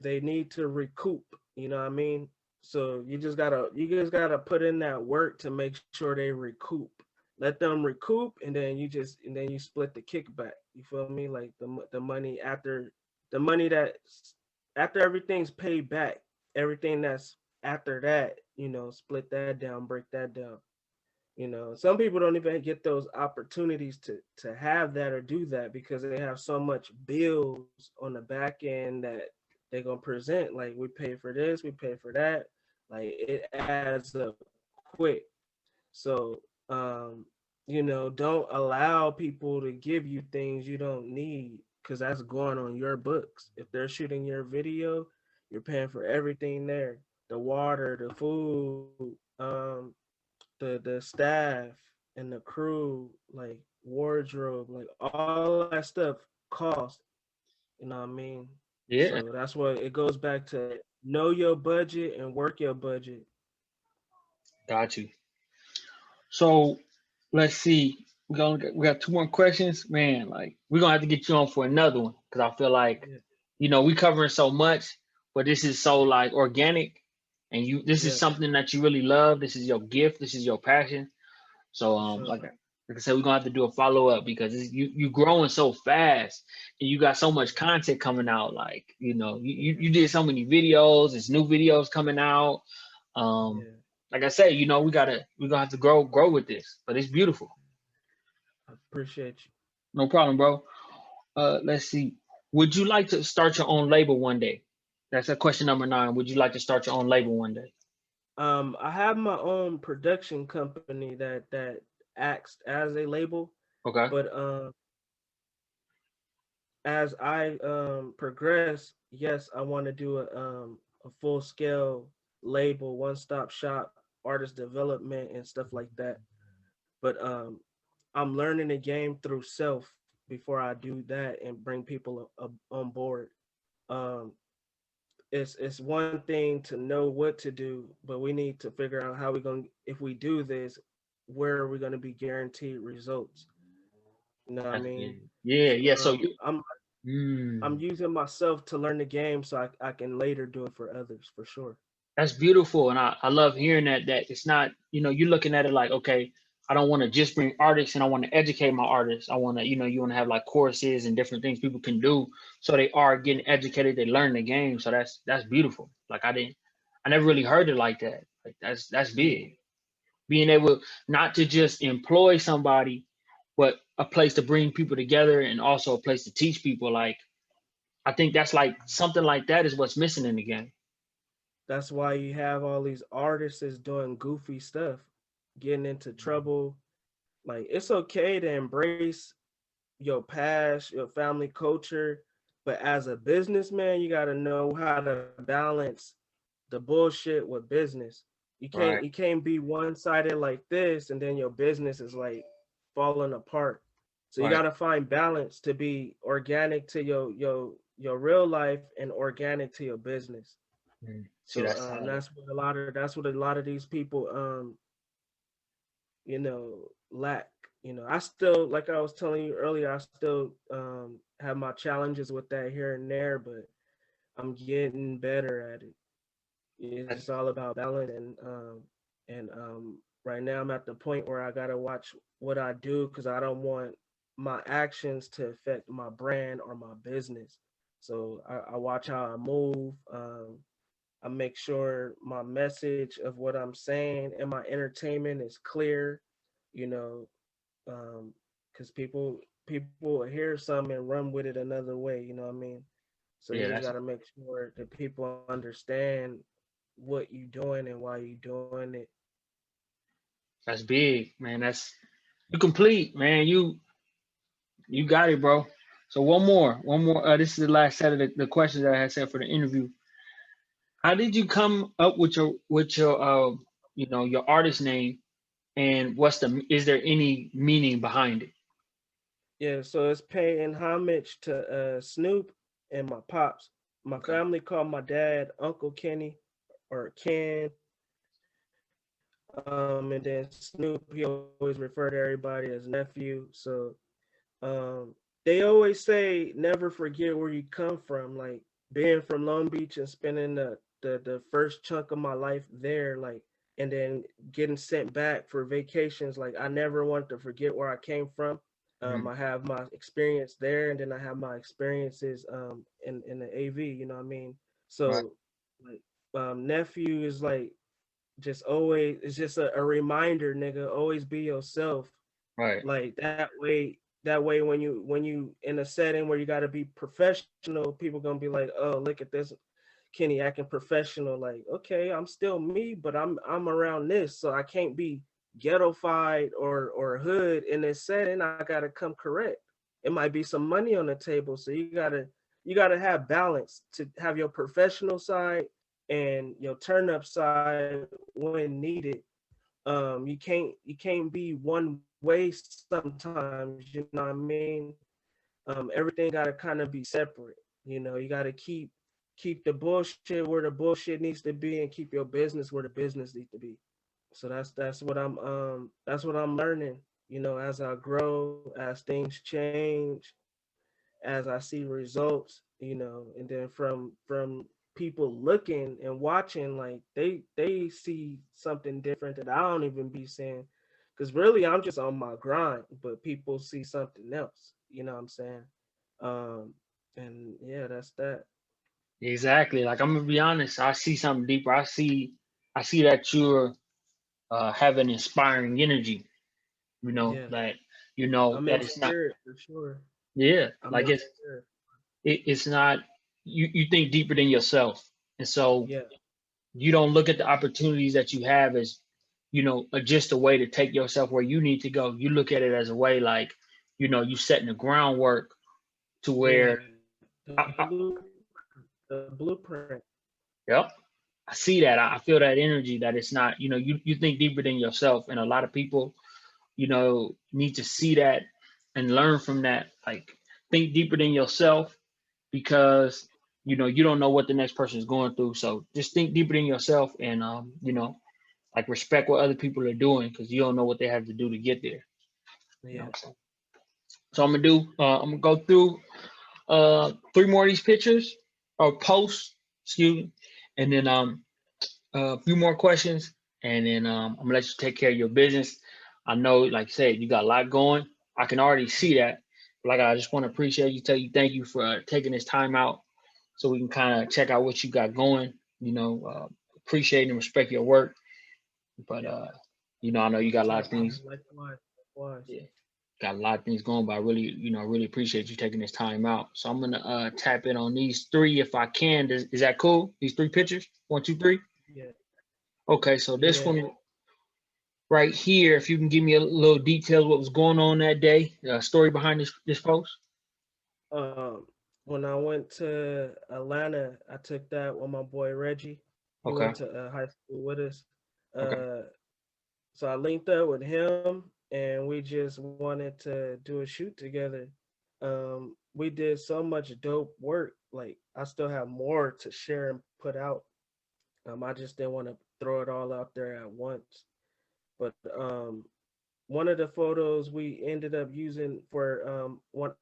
they need to recoup, you know what I mean? So you just gotta put in that work to make sure they recoup. Let them recoup, and then you split the kickback. You feel me? Like the money that after everything's paid back, everything that's after that, split that down, break that down. Some people don't even get those opportunities to have that or do that because they have so much bills on the back end that they're gonna present. Like, we pay for this, we pay for that. Like, it adds up quick. So don't allow people to give you things you don't need, because that's going on your books. If they're shooting your video, you're paying for everything there: the water, the food, the staff and the crew, like wardrobe, like all that stuff cost. You know what I mean? Yeah, So that's what it goes back to: know your budget and work your budget. got you. So let's see. We got two more questions, man. Like, we're gonna have to get you on for another one because I feel like, Yeah. we covering so much, but this is so like organic, and this is Yes, something that you really love. This is your gift. This is your passion. So for sure. like I said, we're gonna have to do a follow up because you growing so fast, and you got so much content coming out. Like, you did so many videos. There's new videos coming out. Um, Yeah. like I said, we're gonna have to grow with this, but it's beautiful. I appreciate you. No problem, bro. Let's see. Would you like to start your own label one day? That's a question number 9. Would you like to start your own label one day? I have my own production company that acts as a label, Okay. but as I progress, yes, I want to do a full scale label, one stop shop, artist development and stuff like that. But I'm learning the game through self before I do that and bring people on board. Um, it's one thing to know what to do, but we need to figure out how we're going. If we do this, where are we going to be guaranteed results? You know what I That's mean? good. Yeah, So yeah. So you. I'm Mm. using myself to learn the game so I can later do it for others, for sure. That's beautiful, and I love hearing that it's not, you're looking at it like, okay, I don't want to just bring artists, and I want to educate my artists. I want to, you want to have like courses and different things people can do, so they are getting educated, they learn the game. So that's beautiful. Like, I never really heard it like that. Like, that's Yeah, big. Being able not to just employ somebody, but a place to bring people together, and also a place to teach people. Like, I think that's like something like that is what's missing in the game. that's why you have all these artists that's doing goofy stuff, getting into trouble. Like, it's okay to embrace your past, your family culture, but as a businessman, you got to know how to balance the bullshit with business. Right. You can't be one sided like this, and then your business is like falling apart. So you got Right. to find balance to be organic to your real life and organic to your business. See, So that's solid. that's what a lot of these people lack. I still, like I was telling you earlier, I still have my challenges with that here and there, but I'm getting better at it. It's That's all about balance, and right now I'm at the point where I gotta watch what I do because I don't want my actions to affect my brand or my business. So I watch how I move. I make sure my message of what I'm saying and my entertainment is clear, you know, because people hear something and run with it another way. You know what I mean? So Yeah, you just got to make sure that people understand what you doing and why you doing it. that's big, man. That's you complete, man. You got it, bro. So one more. This is the last set of the questions that I had set for the interview. How did you come up with your you know your artist name, and is there any meaning behind it? Yeah, so it's paying homage to Snoop and my pops. My Okay. family called my dad Uncle Kenny or Ken. And then Snoop, he always referred to everybody as nephew. So they always say never forget where you come from. Like being from Long Beach and spending the first chunk of my life there, like and then getting sent back for vacations. Like I never want to forget where I came from. Mhm. I have my experience there, and then I have my experiences in the AV. You know what I mean? Right. So like nephew is like just always it's just a reminder, nigga. Always be yourself. Right. Like that way when you in a setting where you got to be professional, people gonna be like, oh, look at this Kenny acting professional. Like, okay, I'm still me, but I'm around this, so I can't be ghettofied or hood in this setting. I gotta come correct. It might be some money on the table, so you gotta have balance to have your professional side and your turn up side when needed. You can't be one way sometimes, you know what I mean? Everything got to kind of be separate. You know, you got to keep the bullshit where the bullshit needs to be and keep your business where the business needs to be. So that's what I'm learning, you know, as I grow, as things change, as I see results, you know, and then from people looking and watching, like they see something different that I don't even be seeing. Cause really I'm just on my grind, but people see something else. You know what I'm saying? Um and yeah, that's that. Exactly. Like I'm gonna be honest. I see something deeper. I see that you're have an inspiring energy. You know Yeah. that you know I'm that in it's not. spirit for sure. Yeah. I'm Like in spirit. it's not. You think deeper than yourself, and so Yeah. you don't look at the opportunities that you have as you know just a way to take yourself where you need to go. You look at it as a way like you know you setting the groundwork to Yeah. where I, The blueprint. yep, I see that. I feel that energy that it's not, you know, you think deeper than yourself. And a lot of people, you know, need to see that and learn from that. Like think deeper than yourself because, you know, you don't know what the next person is going through. So just think deeper than yourself and, you know, like respect what other people are doing because you don't know what they have to do to get there. You know Yeah. what I'm saying? So I'm gonna go through three more of these pictures or posts, excuse me, and then a few more questions, and then I'm gonna let you take care of your business. I know, like I said, you got a lot going. I can already see that. But like I just want to appreciate you, tell you thank you for taking this time out so we can kind of check out what you got going. You know, appreciate and respect your work. But Yeah. you know, I know you got a lot of Likewise. things. Likewise. Likewise. Yeah, got a lot of things going. But I really, you know, really appreciate you taking this time out. So I'm gonna tap in on these three if I can. Is that cool? These three pictures, one, two, three. Yeah. Okay, so this Yeah. one right here, if you can give me a little detail what was going on that day, story behind this post. Um, when I went to Atlanta, I took that with my boy Reggie. He Okay. went to high school with us. Okay. Uh, so I linked up with him, and we just wanted to do a shoot together. We did so much dope work. Like I still have more to share and put out. I just didn't want to throw it all out there at once. But one of the photos we ended up using for one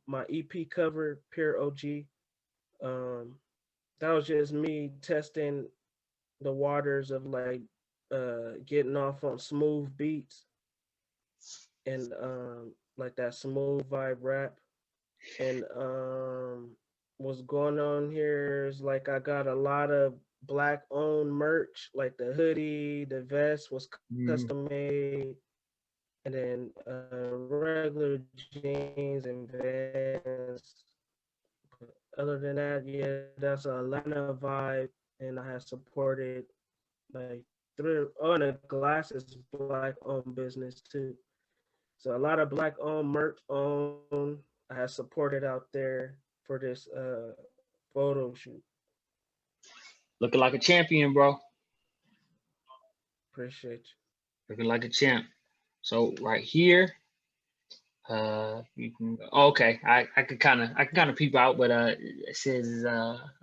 my EP cover, Pure OG. Um, that was just me testing the waters of like getting off on smooth beats. and like that smooth vibe rap. And what's going on here is like I got a lot of black owned merch, like the hoodie, the vest was Mm. custom made, and then regular jeans and Vans. But other than that, yeah, that's a Atlanta vibe, and I have supported like through. Oh, and the glasses black owned business too. So a lot of black owned merch owned. I have supported out there for this photo shoot. Looking like a champion, bro. Appreciate you. Looking like a champ. So right here, you can okay. I can kind of peep out, but it says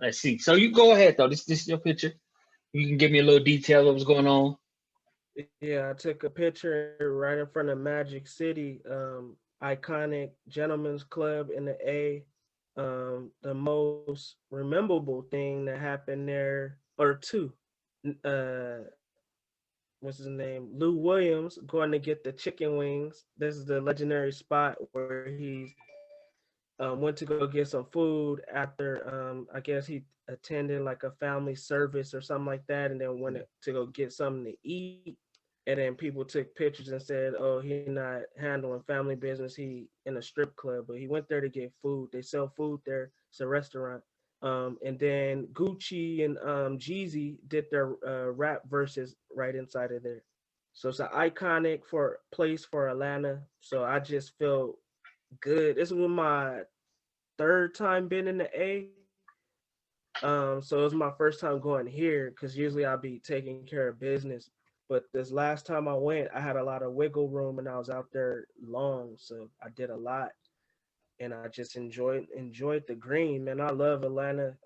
let's see. So you go ahead though. This is your picture. You can give me a little detail of what's going on. Yeah, I took a picture right in front of Magic City, iconic gentlemen's club in the A. The most rememberable thing that happened there, or two. Uh, what's his name? Lou Williams going to get the chicken wings. This is the legendary spot where he's went to go get some food after I guess he attended like a family service or something like that, and then went to go get something to eat. And then people took pictures and said, "Oh, he not handling family business. He in a strip club." But he went there to get food. They sell food there. It's a restaurant. And then Gucci and Jeezy did their rap verses right inside of there. So it's an iconic for place for Atlanta. So I just feel good. This was my third time being in the A. So it was my first time going here because usually I'll be taking care of business. But this last time I went, I had a lot of wiggle room and I was out there long, so I did a lot, and I just enjoyed the green. Man, I love Atlanta,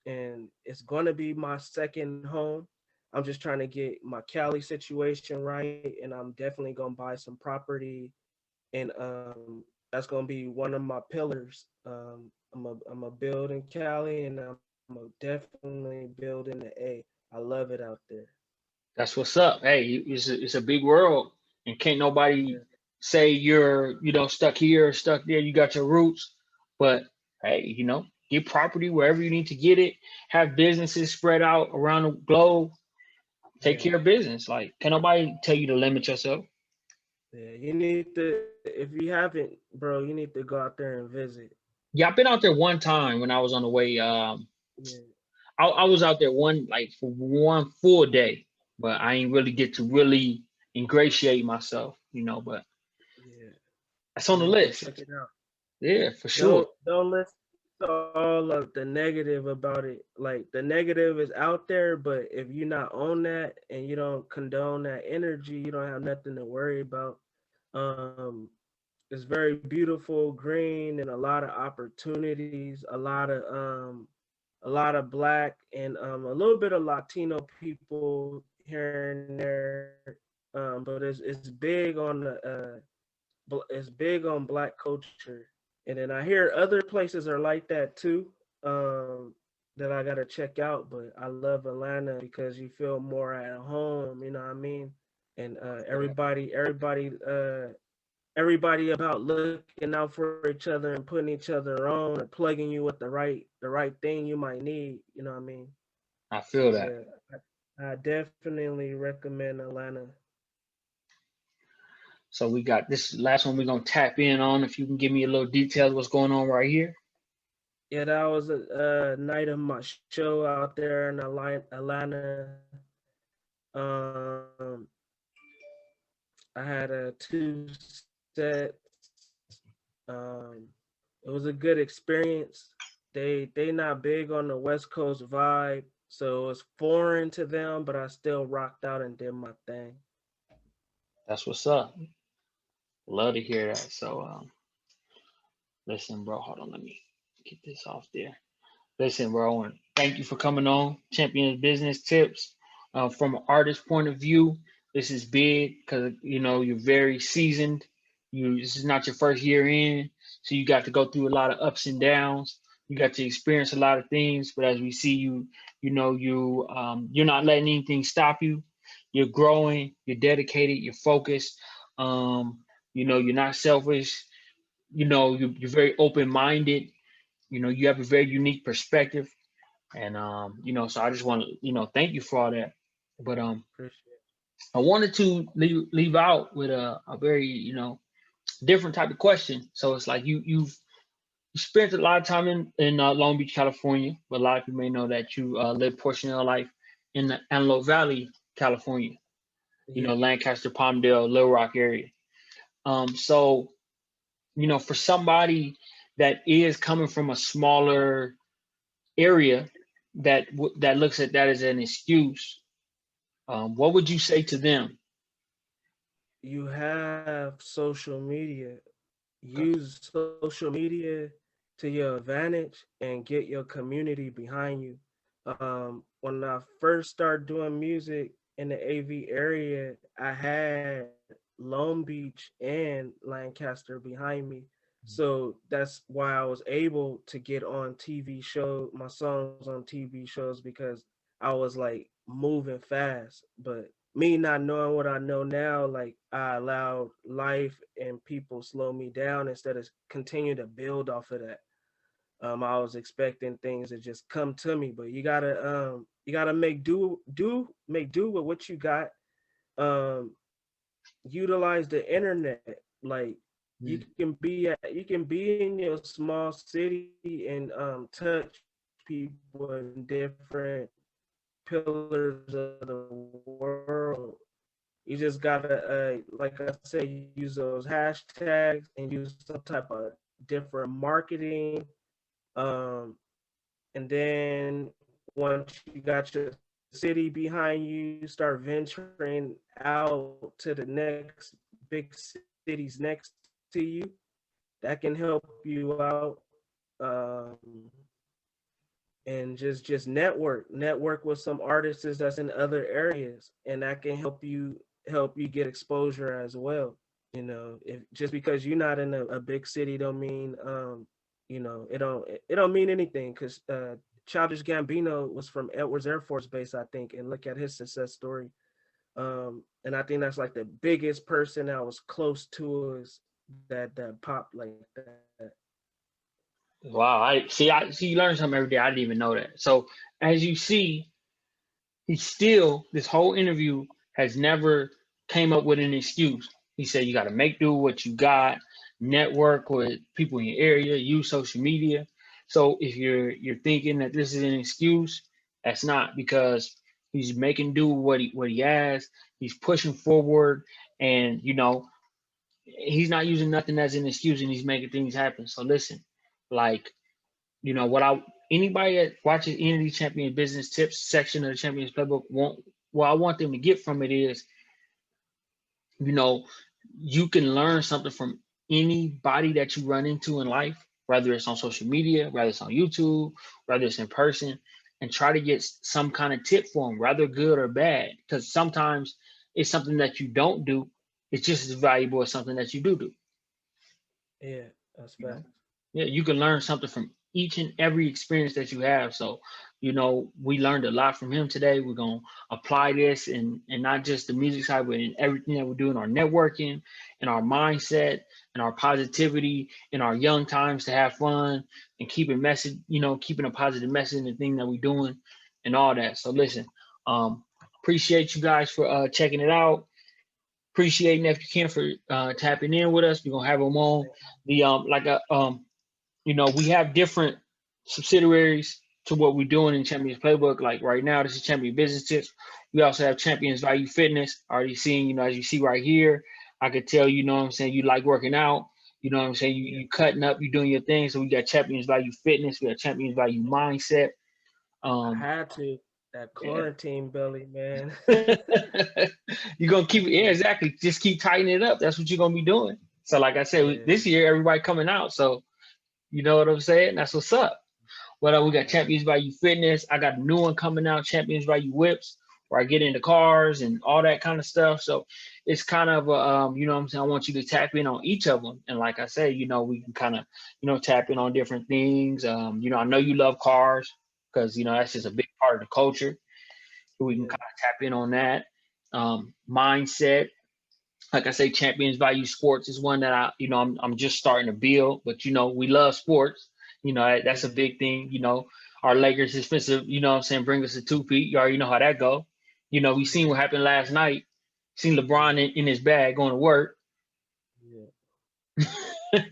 and it's gonna be my second home. I'm just trying to get my Cali situation right, and I'm definitely gonna buy some property, and that's gonna be one of my pillars. I'm a build in Cali, and I'm a definitely build in the A. I love it out there. That's what's up. Hey, it's a big world, and can't nobody Yeah, say you're stuck here or stuck there. You got your roots, but hey, get property wherever you need to get it. Have businesses spread out around the globe. Take yeah, care of business. Like, can nobody tell you to limit yourself? yeah. You need to, if you haven't, bro, you need to go out there and visit. Yeah, I've been out there one time when I was on the way. Yeah, I was out there one like for one full day, but I ain't really get to really ingratiate myself, But yeah. that's You on the need to check list. it out. Yeah, for sure. Don't listen to all of the negative about it. Like the negative is out there, but if you're not on that and you don't condone that energy, you don't have nothing to worry about. Um, it's very beautiful, green, and a lot of opportunities. A lot of black and a little bit of Latino people here and there. But it's big on the it's big on black culture. And then I hear other places are like that too. That I gotta check out. But I love Atlanta because you feel more at home. You know what I mean? And everybody about looking out for each other and putting each other on or plugging you with the right thing you might need. You know what I mean? I So feel that. yeah, I definitely recommend Atlanta. So we got this last one we're gonna tap in on. If you can give me a little detail of what's going on right here. Yeah, that was a night of my show out there in Atlanta. Um, I had two sets. Um, it was a good experience. They not big on the West Coast vibe, so it's foreign to them. But I still rocked out and did my thing. That's what's up. Love to hear that. So listen, bro, hold on, let me get this off there. Listen, bro, and thank you for coming on. Champions Business Tips. From an artist point of view, this is big because you're very seasoned. This is not your first year in, so you got to go through a lot of ups and downs. You got to experience a lot of things. But as we see you, you're not letting anything stop you. You're growing. You're dedicated. You're focused. You know, you're not selfish. You know, you're very open-minded. You know, you have a very unique perspective. And you know, so I just want to, you know, thank you for all that. But Appreciate I wanted to leave out with a very, you know, different type of question. So it's like you spent a lot of time in Long Beach, California, but a lot of people may know that you lived portion of your life in the Antelope Valley, California. it. You Yeah. know, Lancaster, Palmdale, Little Rock area. So you know, for somebody that is coming from a smaller area that looks at that as an excuse, what would you say to them? You have social media. Okay. Use social media to your advantage and get your community behind you. When I first started doing music in the AV area, I had Long Beach and Lancaster behind me. So that's why I was able to get on TV show, my songs on TV shows, because I was like moving fast. But me not knowing what I know now, like I allowed life and people slow me down instead of continue to build off of that. I was expecting things to just come to me, but you gotta make do with what you got. Um, Utilize the internet. Like you can be in your small city and touch people in different pillars of the world. You just gotta like I said, use those hashtags and use some type of different marketing. Um, and then once you got your city behind you, start venturing out to the next big cities next to you. That can help you out. And just network with some artists that's in other areas, and that can help you get exposure as well. You know, if just because you're not in a big city don't mean you know, it don't mean anything, because Childish Gambino was from Edwards Air Force Base, I think, and look at his success story. And I think that's like the biggest person that was close to us that popped like that. Wow, I see you learn something every day. I didn't even know that. So as you see, he still this whole interview has never came up with an excuse. He said you got to make do what you got, network with people in your area, use social media. So if you're thinking that this is an excuse, that's not, because he's making do what he has. He's pushing forward, and you know he's not using nothing as an excuse, and he's making things happen. So listen, like, you know what I anybody that watches any of these champion business tips section of the Champions Playbook want, what I want them to get from it is, you know, you can learn something from anybody that you run into in life, whether it's on social media, whether it's on YouTube, whether it's in person, and try to get some kind of tip for them, whether good or bad, because sometimes it's something that you don't do. It's just as valuable as something that you do. Yeah, that's You know, facts. yeah, you can learn something from each and every experience that you have. So, you know, we learned a lot from him today. We're gonna apply this, and not just the music side, but in everything that we're doing, our networking, and our mindset, and our positivity, in our young times to have fun and keep a message, you know, keeping a positive message in the thing that we're doing, and all that. So listen, appreciate you guys for checking it out. Appreciate Nephew Ken for tapping in with us. We're gonna have him on the you know, we have different subsidiaries to what we're doing in Champions Playbook. Like right now, this is Champion Business Tips. We also have Champions Value Fitness. Already seeing, you know, as you see right here, I could tell, you know what I'm saying, you like working out. You know what I'm saying? Yeah, You cutting up, you doing your thing. So we got Champions Value Fitness. We got Champions Value Mindset. I Um, had to that yeah. quarantine belly, man. You're gonna keep it, yeah, exactly. Just keep tightening it up. That's what you're gonna be doing. So like I said, Yeah, this year everybody coming out. So you know what I'm saying? That's what's up. Well, we got yeah, Champions Value Fitness. I got a new one coming out, Champions Value Whips, where I get into cars and all that kind of stuff. So it's kind of, you know what I'm saying? I want you to tap in on each of them. And like I said, you know, we can kind of, you know, tap in on different things. You know, I know you love cars because, you know, that's just a big part of the culture. So we can yeah, kind of tap in on that. Mindset. like I say, Champions Value Sports is one that I'm just starting to build, but we love sports. That's a big thing. Our Lakers expensive, what I'm saying, bring us a 2-peat. You already know how that go. We seen what happened last night. Seen LeBron in his bag going to work. Yeah.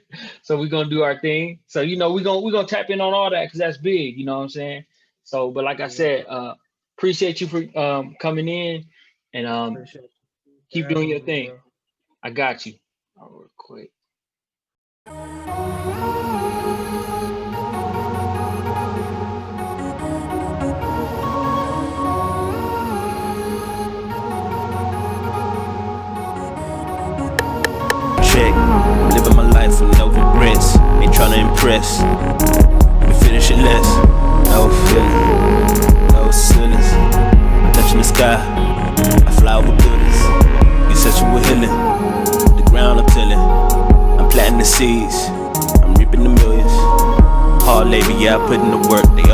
So we're gonna do our thing. So we're gonna tap in on all that because that's big, you know what I'm saying? So, but like I said, appreciate you for coming in and Appreciate you for keep doing having your me, thing. bro. I got you. Real quick. Check, living my life with no regrets. Ain't tryna impress. We finish it less. No feeling, no ceilings. Touching the sky, I fly over buildings. You said you were healing. The ground I'm tilling. I'm planting the seeds. I'm reaping the millions. Hard labor, yeah, I put in the work. They all